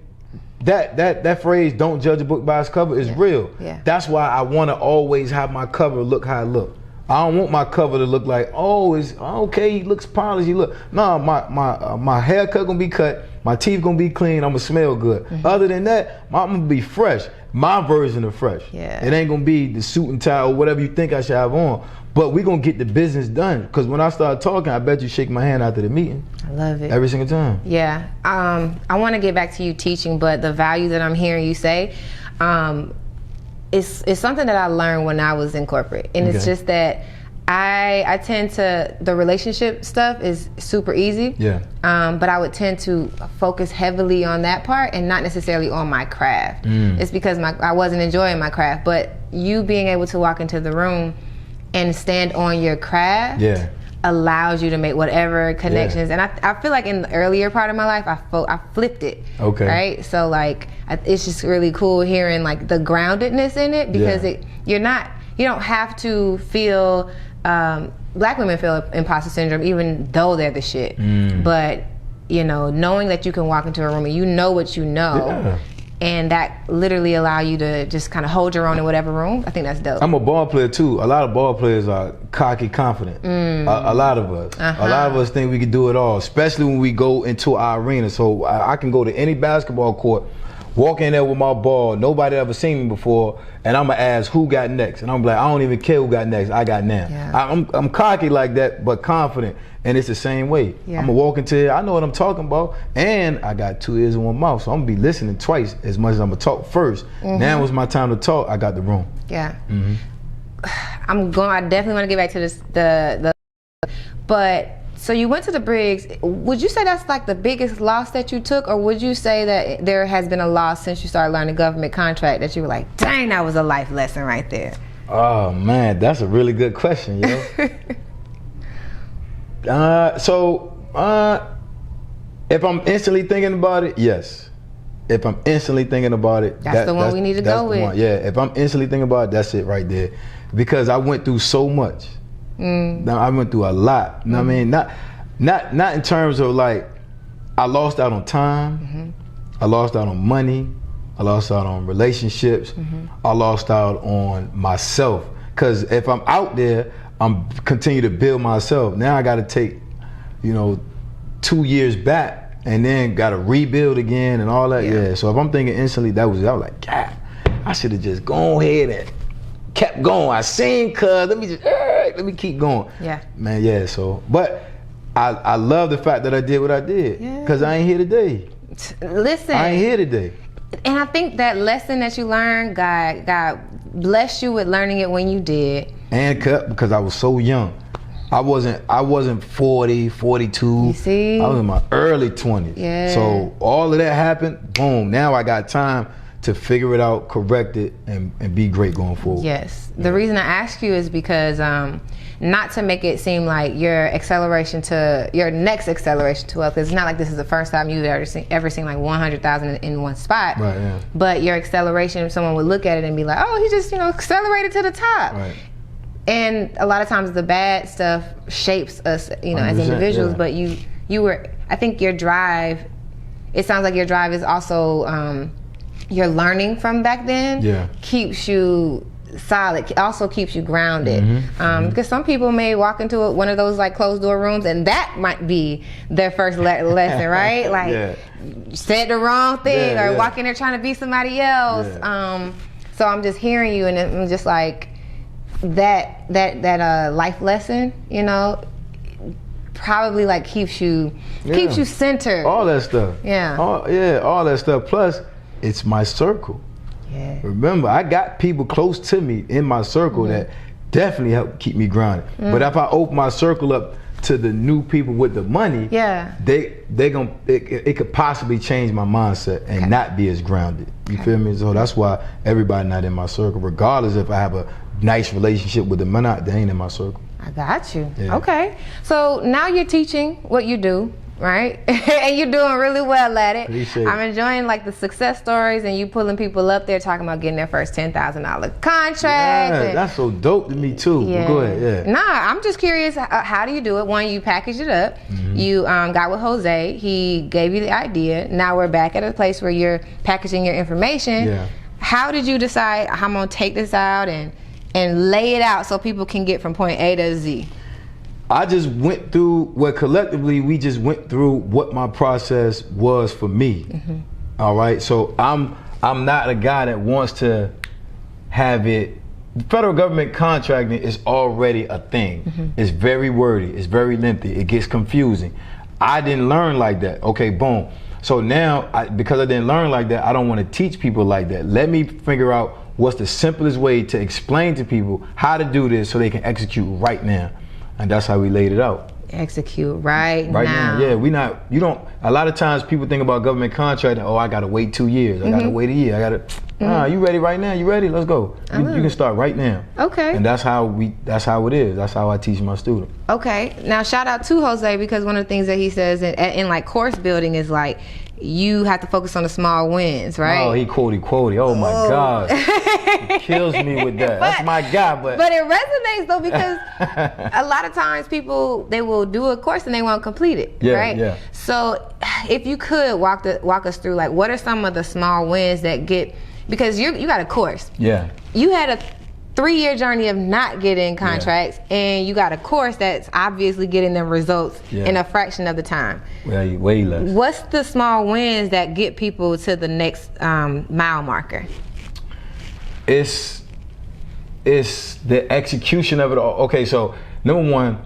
that phrase, don't judge a book by its cover, is real. Yeah. That's why I want to always have my cover look how it look. I don't want my cover to look like, it's okay, he looks polished, No, my haircut gonna be cut, my teeth gonna be clean, I'm gonna smell good. Other than that, I'm gonna be fresh. My version of fresh. Yeah. It ain't gonna be the suit and tie or whatever you think I should have on. But we gonna get the business done. Because when I start talking, I bet you shake my hand after the meeting. I love it. Every single time. Yeah. I wanna get back to you teaching, but the value that I'm hearing you say, it's something that I learned when I was in corporate. And it's just that I tend to, the relationship stuff is super easy. Yeah. But I would tend to focus heavily on that part and not necessarily on my craft. It's because I wasn't enjoying my craft. But you being able to walk into the room and stand on your craft, allows you to make whatever connections. And I feel like in the earlier part of my life, I flipped it. Okay. Right. So like it's just really cool hearing like the groundedness in it, because you don't have to feel. Black women feel imposter syndrome even though they're the shit. But you know, knowing that you can walk into a room and you know what you know, and that literally allow you to just kind of hold your own in whatever room, I think that's dope. I'm a ball player too. A lot of ball players are cocky, confident. A lot of us. A lot of us think we can do it all, especially when we go into our arena. So I can go to any basketball court, walk in there with my ball, nobody ever seen me before, and I'm gonna ask who got next, and I'm like, I don't even care who got next, I got now. I'm cocky like that, but confident, and it's the same way. I'm gonna walk into here, I know what I'm talking about, and I got 2 ears and 1 mouth, so I'm gonna be listening twice as much as I'm gonna talk first. Now it's my time to talk, I got the room. I definitely want to get back to this, but so you went to the Brigs. Would you say that's like the biggest loss that you took, or would you say that there has been a loss since you started learning government contract that you were like, dang, that was a life lesson right there? Oh man, that's a really good question, yo. If I'm instantly thinking about it, yes. If I'm instantly thinking about it, that's the one we need to go with. Yeah, if I'm instantly thinking about it, that's it right there. Because I went through so much. I went through a lot. I mean, not in terms of like, I lost out on time, I lost out on money, I lost out on relationships, I lost out on myself. Cause if I'm out there, I'm continue to build myself. Now I got to take, 2 years back and then got to rebuild again and all that. So if I'm thinking instantly, I was like, God, I should have just gone ahead and kept going. I seen cuz, let me keep going. Man, so, but I love the fact that I did what I did, because I ain't here today. Listen, I ain't here today. And I think that lesson that you learned, God bless you with learning it when you did. And because I was so young. I wasn't 40, 42. You see? I was in my early 20s. So all of that happened, boom, now I got time to figure it out, correct it, and be great going forward. The reason I ask you is because not to make it seem like your next acceleration to wealth, because it's not like this is the first time you've ever seen like 100,000 in one spot. But your acceleration, someone would look at it and be like, oh, he just accelerated to the top. And a lot of times the bad stuff shapes us, as individuals. But I think your drive. It sounds like your drive is also. Your learning from back then keeps you solid, also keeps you grounded. Because some people may walk into one of those like closed door rooms and that might be their first lesson, right? Like said the wrong thing or walk in there trying to be somebody else. So I'm just hearing you and I'm just like that life lesson, probably like keeps you centered. All that stuff. All that stuff. Plus, it's my circle. Remember, I got people close to me in my circle that definitely help keep me grounded. But if I open my circle up to the new people with the money, it could possibly change my mindset and not be as grounded. You feel me? So that's why everybody not in my circle, regardless if I have a nice relationship with them or not, they ain't in my circle. I got you. Okay. So now you're teaching what you do, right? And you're doing really well at it. Appreciate I'm enjoying like the success stories and you pulling people up there talking about getting their first $10,000 contract. That's so dope to me too. Go ahead. Nah, I'm just curious, how do you do it? One, you package it up. You got with Jose. He gave you the idea. Now we're back at a place where you're packaging your information. How did you decide, I'm gonna take this out and lay it out so people can get from point A to Z? I just went through, collectively we just went through what my process was for me. All right, so I'm not a guy that wants to have it. Federal government contracting is already a thing. It's very wordy, it's very lengthy, it gets confusing. I didn't learn like that. Okay, boom. So now, because I didn't learn like that, I don't want to teach people like that. Let me figure out what's the simplest way to explain to people how to do this so they can execute right now. And that's how we laid it out. Execute right now. Yeah, a lot of times people think about government contracting, oh, I gotta wait 2 years, I gotta wait a year, You ready right now? You ready? Let's go. You can start right now. Okay. And that's how it is. That's how I teach my students. Okay. Now shout out to Jose, because one of the things that he says in like course building is like, you have to focus on the small wins, right? Oh, he quotey. Oh my God. He kills me with that. That's my guy, but it resonates though, because a lot of times people, they will do a course and they won't complete it, right? Yeah. So if you could walk us through, like, what are some of the small wins that get, because you got a course. Yeah. You had a 3-year journey of not getting contracts, and you got a course that's obviously getting the results in a fraction of the time. Way less. What's the small wins that get people to the next mile marker? It's the execution of it all. Okay, so number one,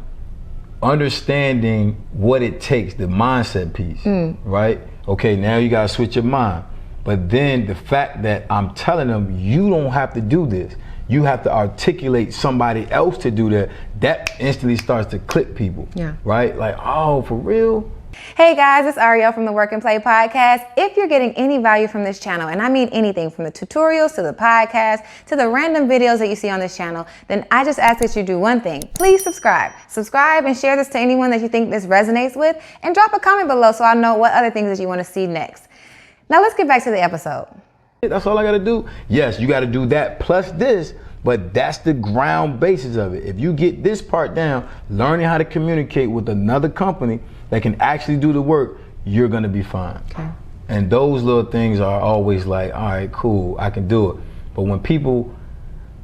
understanding what it takes, the mindset piece, right? Okay, now you gotta switch your mind. But then the fact that I'm telling them, you don't have to do this. You have to articulate somebody else to do that instantly starts to click people, right? Like, oh, for real? Hey guys, it's Ariel from the Work and Play podcast. If you're getting any value from this channel, and I mean anything from the tutorials to the podcast to the random videos that you see on this channel, then I just ask that you do one thing. Please subscribe. Subscribe and share this to anyone that you think this resonates with, and drop a comment below so I know what other things that you want to see next. Now let's get back to the episode. That's all I gotta do? Yes, you gotta do that plus this, but that's the ground basis of it. If you get this part down, learning how to communicate with another company that can actually do the work, you're gonna be fine. Okay. And those little things are always like, all right, cool, I can do it. But when people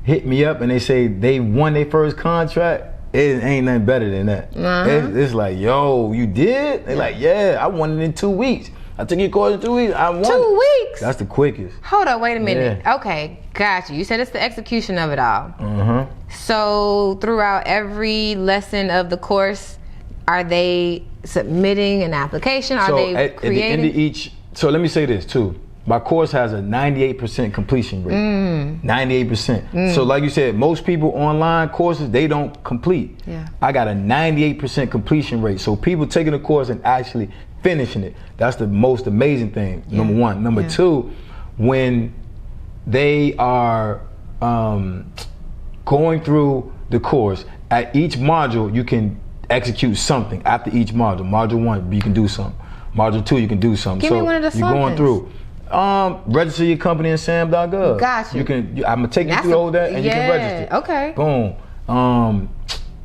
hit me up and they say they won their first contract, it ain't nothing better than that. It's like, yo, you did? They're like, yeah, I won it in 2 weeks. I took your course in 2 weeks. I won. 2 weeks? That's the quickest. Hold up, wait a minute. Yeah. Okay, got you. You said it's the execution of it all. So throughout every lesson of the course, are they submitting an application? Are they creating? At the end of each, so let me say this too. My course has a 98% completion rate. 98%. So like you said, most people online courses, they don't complete. Yeah. I got a 98% completion rate. So people taking the course and actually finishing it. That's the most amazing thing, number one. Number two, when they are going through the course, at each module, you can execute something after each module. Module 1, you can do something. Module 2, you can do something. Give me one of the you're going through. Register your company in SAM.gov. Gotcha. I'm gonna take you through all that, and you can register. Okay. Boom.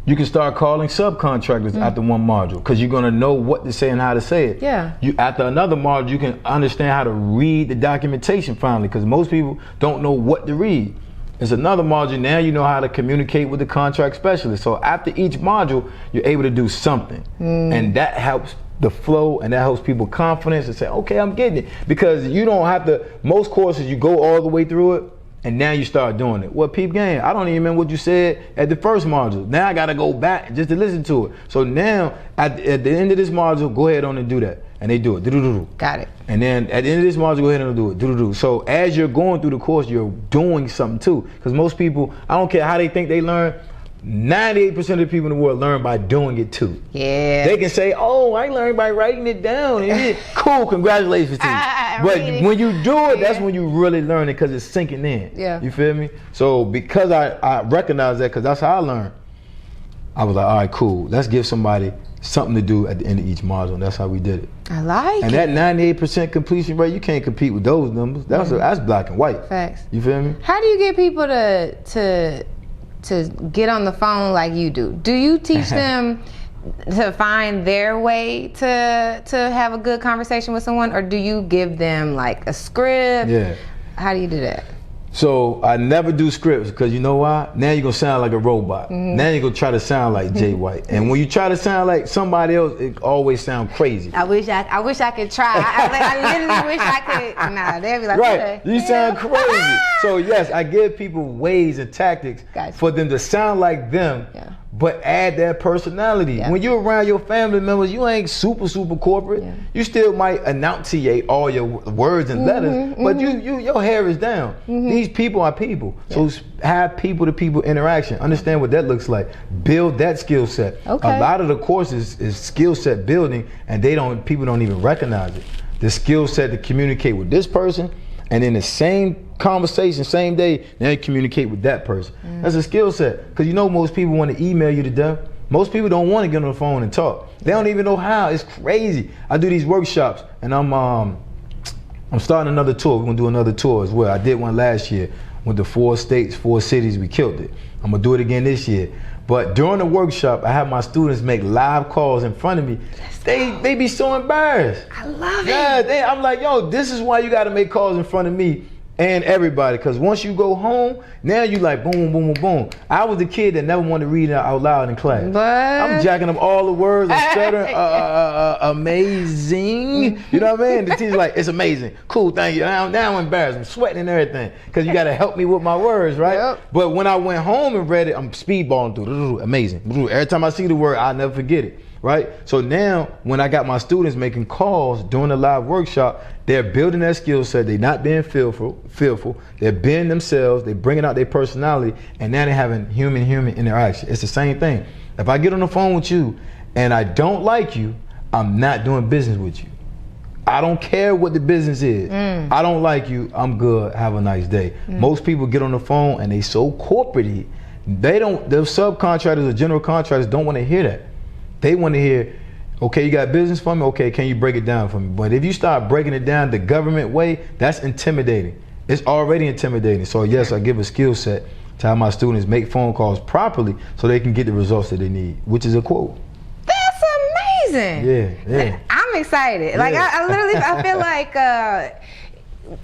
You can start calling subcontractors after one module, because you're gonna know what to say and how to say it. Yeah. You after another module, you can understand how to read the documentation finally, because most people don't know what to read. It's another module, now you know how to communicate with the contract specialist. So after each module, you're able to do something. And that helps the flow, and that helps people confidence and say, okay, I'm getting it. Because you don't have to, most courses you go all the way through it, and now you start doing it. Well, peep game, I don't even remember what you said at the first module. Now I gotta go back just to listen to it. So now, at the end of this module, go ahead on and do that. And they do it. Do-do-do-do. Got it. And then at the end of this module, go ahead and do it. Do-do-do. So as you're going through the course, you're doing something too. Because most people, I don't care how they think they learn, 98% of the people in the world learn by doing it too. Yeah. They can say, oh, I learned by writing it down. Cool, congratulations to you. But when you do it, that's when you really learn it, because it's sinking in. Yeah. You feel me? So because I recognize that, because that's how I learned, I was like, all right, cool. Let's give somebody something to do at the end of each module. And that's how we did it. I like and it. And that 98% completion rate, you can't compete with those numbers. That's black and white. Facts. You feel me? How do you get people to get on the phone like you do? Do you teach them to find their way to have a good conversation with someone, or do you give them like a script? Yeah. How do you do that? So I never do scripts, because you know why? Now you're gonna sound like a robot. Now you're gonna try to sound like Jay White. And when you try to sound like somebody else, it always sounds crazy. I wish I could try. I literally wish I could. Nah, they'd be like, right. Okay. You sound crazy. So yes, I give people ways and tactics for them to sound like them, but add that personality. Yeah. When you're around your family members, you ain't super corporate. Yeah. You still might enunciate all your words and letters, but your hair is down. These people are people. So have people-to-people interaction. Understand what that looks like. Build that skill set. Okay. A lot of the courses is skill set building, and people don't even recognize it. The skill set to communicate with this person, and in the same conversation, same day, now you communicate with that person. That's a skill set. Because you know most people want to email you to death. Most people don't want to get on the phone and talk. They don't even know how. It's crazy. I do these workshops, and I'm starting another tour. We're gonna do another tour as well. I did one last year. Went to 4 states, 4 cities. We killed it. I'm gonna do it again this year. But during the workshop, I have my students make live calls in front of me. They be so embarrassed. I love it. Yeah, I'm like, yo, this is why you got to make calls in front of me and everybody. Because once you go home, now you like boom, boom, boom, boom. I was the kid that never wanted to read out loud in class. But I'm jacking up all the words and stuttering. Amazing. You know what I mean? The teacher's like, it's amazing. Cool, thank you. Now I'm embarrassed. I'm sweating and everything. Because you got to help me with my words, right? Yep. But when I went home and read it, I'm speedballing through. Amazing. Every time I see the word, I'll never forget it. Right? So now when I got my students making calls during the live workshop, they're building that skill set. They're not being fearful. They're being themselves. They're bringing out their personality, and now they're having human interaction. It's the same thing. If I get on the phone with you and I don't like you, I'm not doing business with you. I don't care what the business is. I don't like you. I'm good. Have a nice day. Most people get on the phone and they so corporate-y. The subcontractors or general contractors don't want to hear that. They want to hear, okay, you got business for me? Okay, can you break it down for me? But if you start breaking it down the government way, that's intimidating. It's already intimidating. So yes, I give a skill set to have my students make phone calls properly so they can get the results that they need, which is a quote. That's amazing. Yeah. I'm excited. Like I literally, I feel like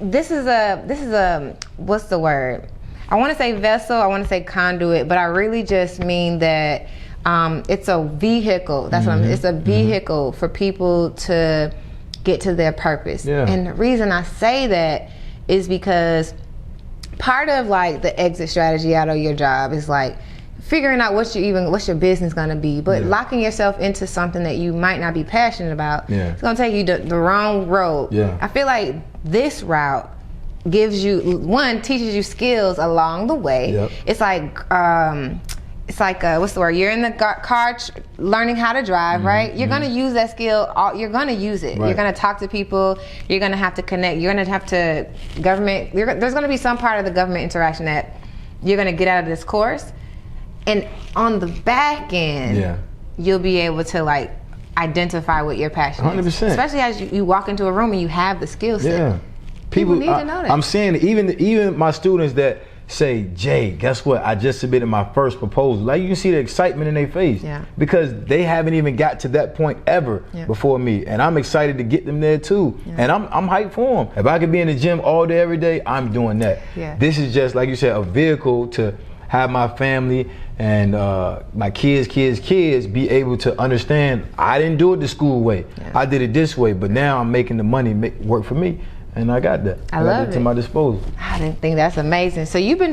this is a, what's the word? I want to say vessel, I want to say conduit, but I really just mean that it's a vehicle. That's what it's a vehicle for people to get to their purpose. Yeah. And the reason I say that is because part of like the exit strategy out of your job is like figuring out what's your business gonna be, but locking yourself into something that you might not be passionate about. It's gonna take you the wrong road. I feel like this route gives you, teaches you skills along the way. It's like what's the word? You're in the car learning how to drive, right? You're gonna use that skill. You're gonna use it. You're gonna talk to people. You're gonna have to connect. You're gonna have to there's gonna be some part of the government interaction that you're gonna get out of this course, and on the back end, you'll be able to like identify what your passion is. 100%. Especially as you walk into a room and you have the skill set. People need to know that. I'm seeing even my students that say, Jay, guess what? I just submitted my first proposal. Like you can see the excitement in their face because they haven't even got to that point ever before me. And I'm excited to get them there too. And I'm hyped for them. If I could be in the gym all day, every day, I'm doing that. This is just, like you said, a vehicle to have my family and my kids be able to understand I didn't do it the school way. I did it this way, but now I'm making the money work for me. And I got that. I got it to my disposal. I didn't think that's amazing. So you've been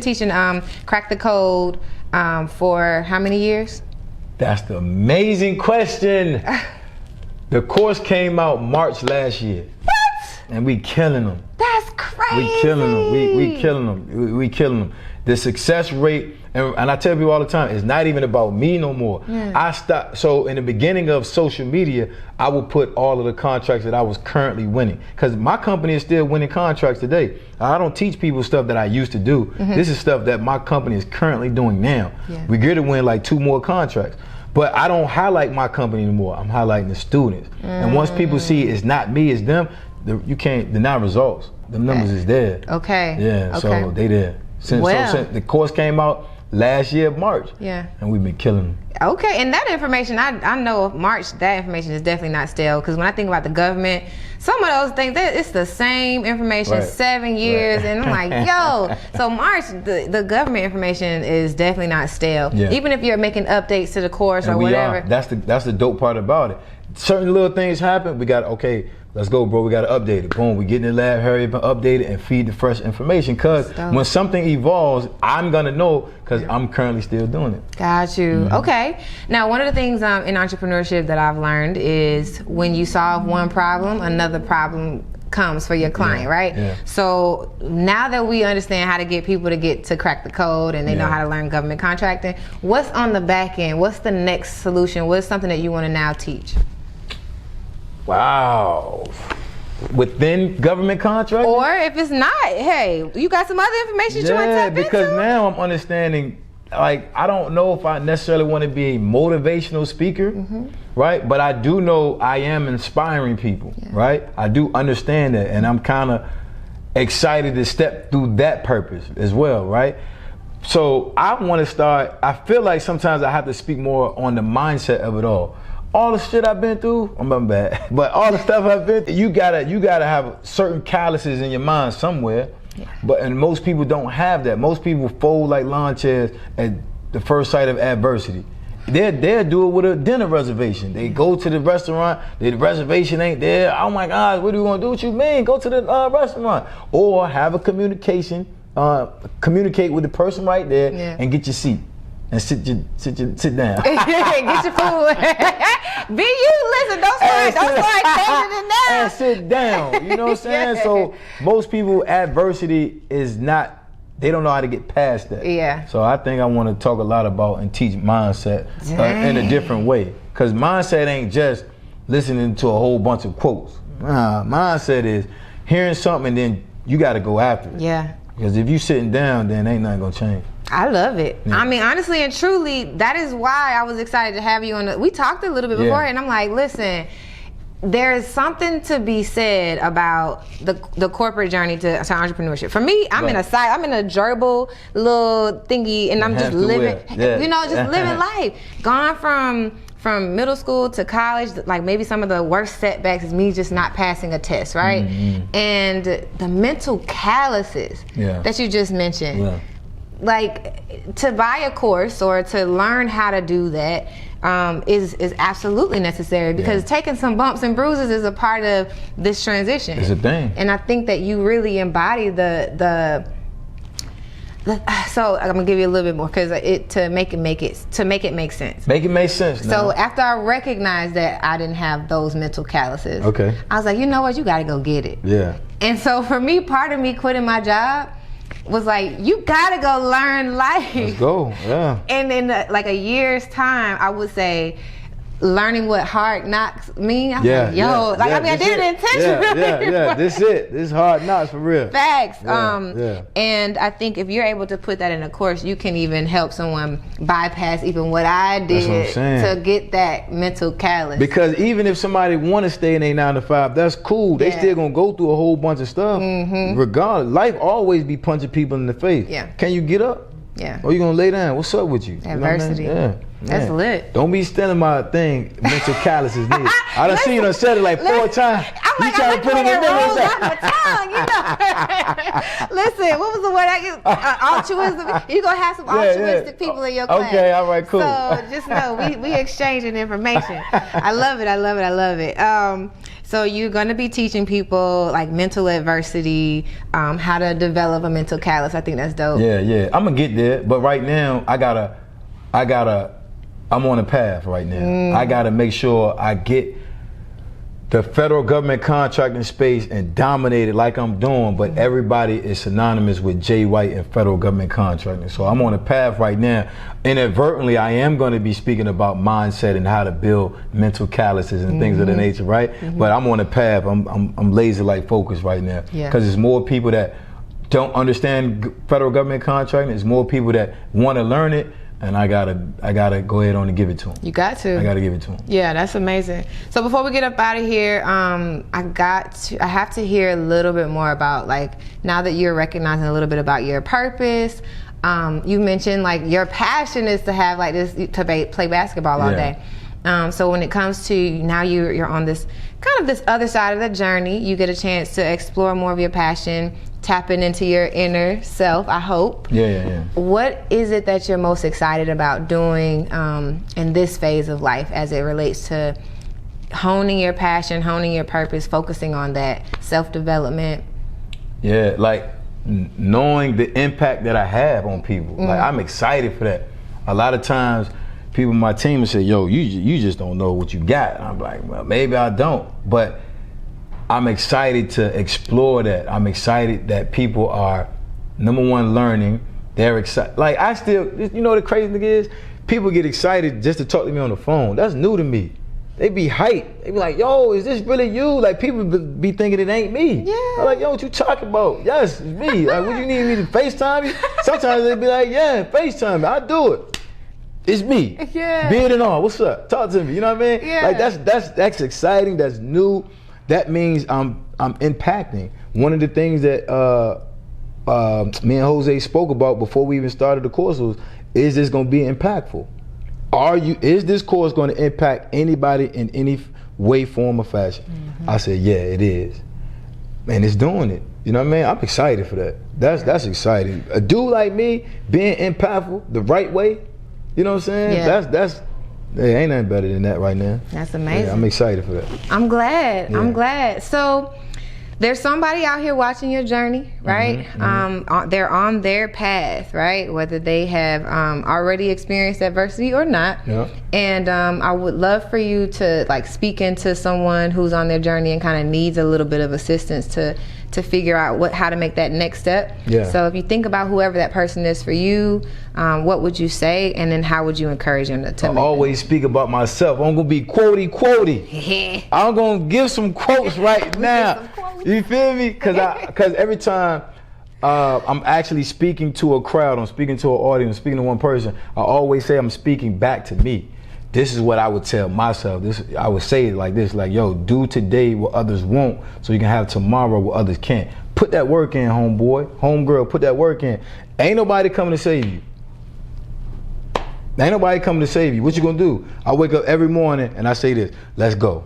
teaching Crack the Code for how many years? That's the amazing question. The course came out March last year. What? And we killing them. That's crazy. We killing them. We killing them. We killing them. The success rate, and I tell people all the time, it's not even about me no more. I stopped. So in the beginning of social media, I would put all of the contracts that I was currently winning, because my company is still winning contracts today. I don't teach people stuff that I used to do. This is stuff that my company is currently doing now. We get to win like 2 more contracts. But I don't highlight my company anymore. I'm highlighting the students. And once people see it's not me, it's them, they're not results. The numbers is there. So they there. Since the course came out last year, March. And we've been killing them. And that information, I know March, that information is definitely not stale, because when I think about the government, some of those things, it's the same information 7 years, and I'm like, yo. So March, the government information is definitely not stale. Even if you're making updates to the course or whatever. That's the dope part about it. Certain little things happen, we got, let's go, bro. We got to update it. Boom. We get in the lab, hurry up and update it and feed the fresh information. Because when something evolves, I'm going to know, because I'm currently still doing it. Got you. Okay. Now, one of the things in entrepreneurship that I've learned is when you solve one problem, another problem comes for your client, right? So now that we understand how to get people to get to crack the code and they know how to learn government contracting, what's on the back end? What's the next solution? What's something that you want to now teach? Wow. within government contracting. Or if it's not, hey, you got some other information you want to tap into? Because now I'm understanding, like, I don't know if I necessarily want to be a motivational speaker, right? But I do know I am inspiring people, right? I do understand that, and I'm kind of excited to step through that purpose as well, right? So I want to start, I feel like sometimes I have to speak more on the mindset of it all. All the shit I've been through, I'm bad, but all the stuff I've been through, you gotta have certain calluses in your mind somewhere. And most people don't have that. Most people fold like lawn chairs at the first sight of adversity. They'll do it with a dinner reservation. They go to the restaurant, the reservation ain't there. Oh my God, what are you gonna do? What you mean? Go to the restaurant. Or have a communication, communicate with the person right there and get your seat. And sit down. Get your food. Be you, listen, don't start changing it now. And sit down, you know what I'm saying? So most people, adversity is not, they don't know how to get past that. Yeah. So I think I want to talk a lot about and teach mindset in a different way. Because mindset ain't just listening to a whole bunch of quotes. Mindset is hearing something and then you got to go after it. Yeah. Because if you sitting down, then ain't nothing going to change. I love it. Yeah. I mean, honestly and truly, that is why I was excited to have you on. We talked a little bit before, and I'm like, listen, there is something to be said about the corporate journey to entrepreneurship. For me, I'm in a gerbil little thingy, and I'm just living, living life. Gone from middle school to college, like maybe some of the worst setbacks is me just not passing a test, right? And the mental calluses that you just mentioned. Yeah. Like, to buy a course or to learn how to do that is absolutely necessary, because taking some bumps and bruises is a part of this transition. It's a thing. And I think that you really embody the so I'm gonna give you a little bit more, because to make it make sense. Make it make sense. So after I recognized that I didn't have those mental calluses, I was like, you know what, you gotta go get it. Yeah. And so for me, part of me quitting my job was like, you gotta go learn life. Let's go, yeah. And in like a year's time, I would say, learning what hard knocks mean. I did it intentionally. This is hard knocks for real. Facts. And I think if you're able to put that in a course, you can even help someone bypass even what I did to get that mental callus. Because even if somebody want to stay in a 9 to 5, that's cool. They still gonna go through a whole bunch of stuff. Regardless, life always be punching people in the face. Yeah. Can you get up? Yeah. Or you gonna lay down? What's up with you? Adversity. You know what I mean? That's lit. Don't be stealing my thing. Mental calluses. I done seen her said it like 4 times. I'm trying to put it in the tongue, you know. Listen, what was the word I used? Altruism. You gonna have some altruistic people in your class. Okay, all right, cool. So just know we exchanging information. I love it. So you're going to be teaching people like mental adversity, how to develop a mental callus. I think that's dope. Yeah. I'm gonna get there, but right now I'm on a path right now. I gotta make sure I get the federal government contracting space and dominate it like I'm doing, but everybody is synonymous with Jay White and federal government contracting. So I'm on a path right now. Inadvertently, I am going to be speaking about mindset and how to build mental calluses and things of the nature, right? But I'm on a path. I'm laser-like focused right now, because there's more people that don't understand federal government contracting. There's more people that want to learn it. And I gotta go ahead on and give it to him. You got to. I gotta give it to him. Yeah, that's amazing. So before we get up out of here, I have to hear a little bit more about, like, now that you're recognizing a little bit about your purpose. You mentioned like your passion is to have like this, to play basketball all day. So when it comes to now you're on this kind of this other side of the journey, you get a chance to explore more of your passion, tapping into your inner self, I hope. Yeah. What is it that you're most excited about doing in this phase of life as it relates to honing your passion, honing your purpose, focusing on that self-development? Yeah, like knowing the impact that I have on people. Like, I'm excited for that. A lot of times people on my team will say, yo, you just don't know what you got. And I'm like, well, maybe I don't. But I'm excited to explore that. I'm excited that people are, number one, learning. They're excited. Like, the crazy thing is, people get excited just to talk to me on the phone. That's new to me. they be hyped. They be like, yo, is this really you? Like, people be thinking it ain't me. Yeah. I'm like, yo, what you talking about? Yes, it's me. Like, what you need me to FaceTime you? Sometimes they be like, yeah, FaceTime me. I do it. It's me. Yeah. Beard and all. What's up? Talk to me. You know what I mean? Yeah. Like, that's exciting. That's new. That means I'm impacting. One of the things that me and Jose spoke about before we even started the course was, is this going to be impactful? Is this course going to impact anybody in any way, form, or fashion? Mm-hmm. I said, yeah, it is. And it's doing it. You know what I mean? I'm excited for that. That's exciting. A dude like me being impactful the right way, you know what I'm saying? Yeah. There ain't nothing better than that right now. That's amazing. Yeah, I'm excited for that. I'm glad. Yeah. I'm glad. So there's somebody out here watching your journey, right? Mm-hmm. They're on their path, right? Whether they have already experienced adversity or not. Yeah. And I would love for you to like speak into someone who's on their journey and kind of needs a little bit of assistance to figure out how to make that next step. Yeah. So if you think about whoever that person is for you, what would you say, and then how would you encourage them to I always speak about myself. I'm gonna be quotey. I'm gonna give some quotes right now. You feel me? Cause every time I'm actually speaking to a crowd, I'm speaking to an audience, I'm speaking to one person, I always say I'm speaking back to me. This is what I would tell myself. I would say it like this, like, yo, do today what others won't so you can have tomorrow what others can't. Put that work in, homeboy, homegirl, put that work in. Ain't nobody coming to save you. Ain't nobody coming to save you. What you gonna do? I wake up every morning and I say this, let's go.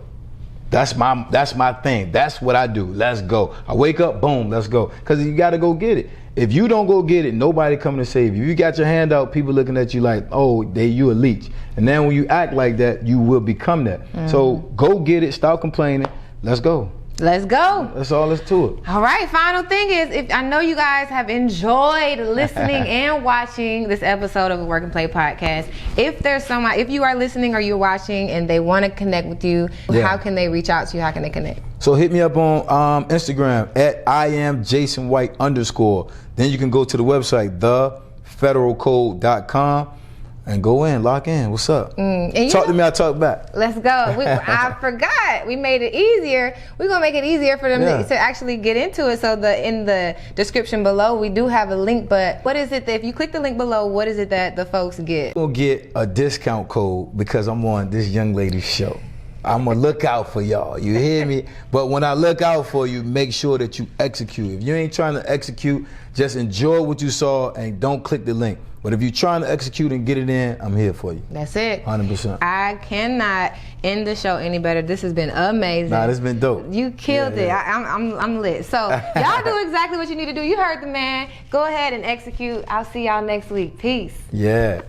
That's my thing. That's what I do. Let's go. I wake up, boom, let's go. Cause you gotta go get it. If you don't go get it, nobody coming to save you. You got your hand out, people looking at you like, oh, you a leech. And then when you act like that, you will become that. So go get it, stop complaining, let's go. Let's go. That's all there's to it. All right, final thing is, if I know you guys have enjoyed listening and watching this episode of the Work and Play podcast. If there's someone, if you are listening or you're watching and they want to connect with you, how can they reach out to you? How can they connect? So hit me up on Instagram at IamJasonWhite_. Then you can go to the website, thefederalcode.com. And go in, lock in. What's up? Talk to me, I talk back. Let's go. I forgot. We made it easier. We're going to make it easier for them to actually get into it. So in the description below, we do have a link. But what is it that if you click the link below, what is it that the folks get? You'll get a discount code because I'm on this young lady's show. I'm going to look out for y'all. You hear me? But when I look out for you, make sure that you execute. If you ain't trying to execute, just enjoy what you saw and don't click the link. But if you're trying to execute and get it in, I'm here for you. That's it. 100%. I cannot end the show any better. This has been amazing. Nah, this has been dope. You killed it. I'm lit. So y'all do exactly what you need to do. You heard the man. Go ahead and execute. I'll see y'all next week. Peace. Yeah.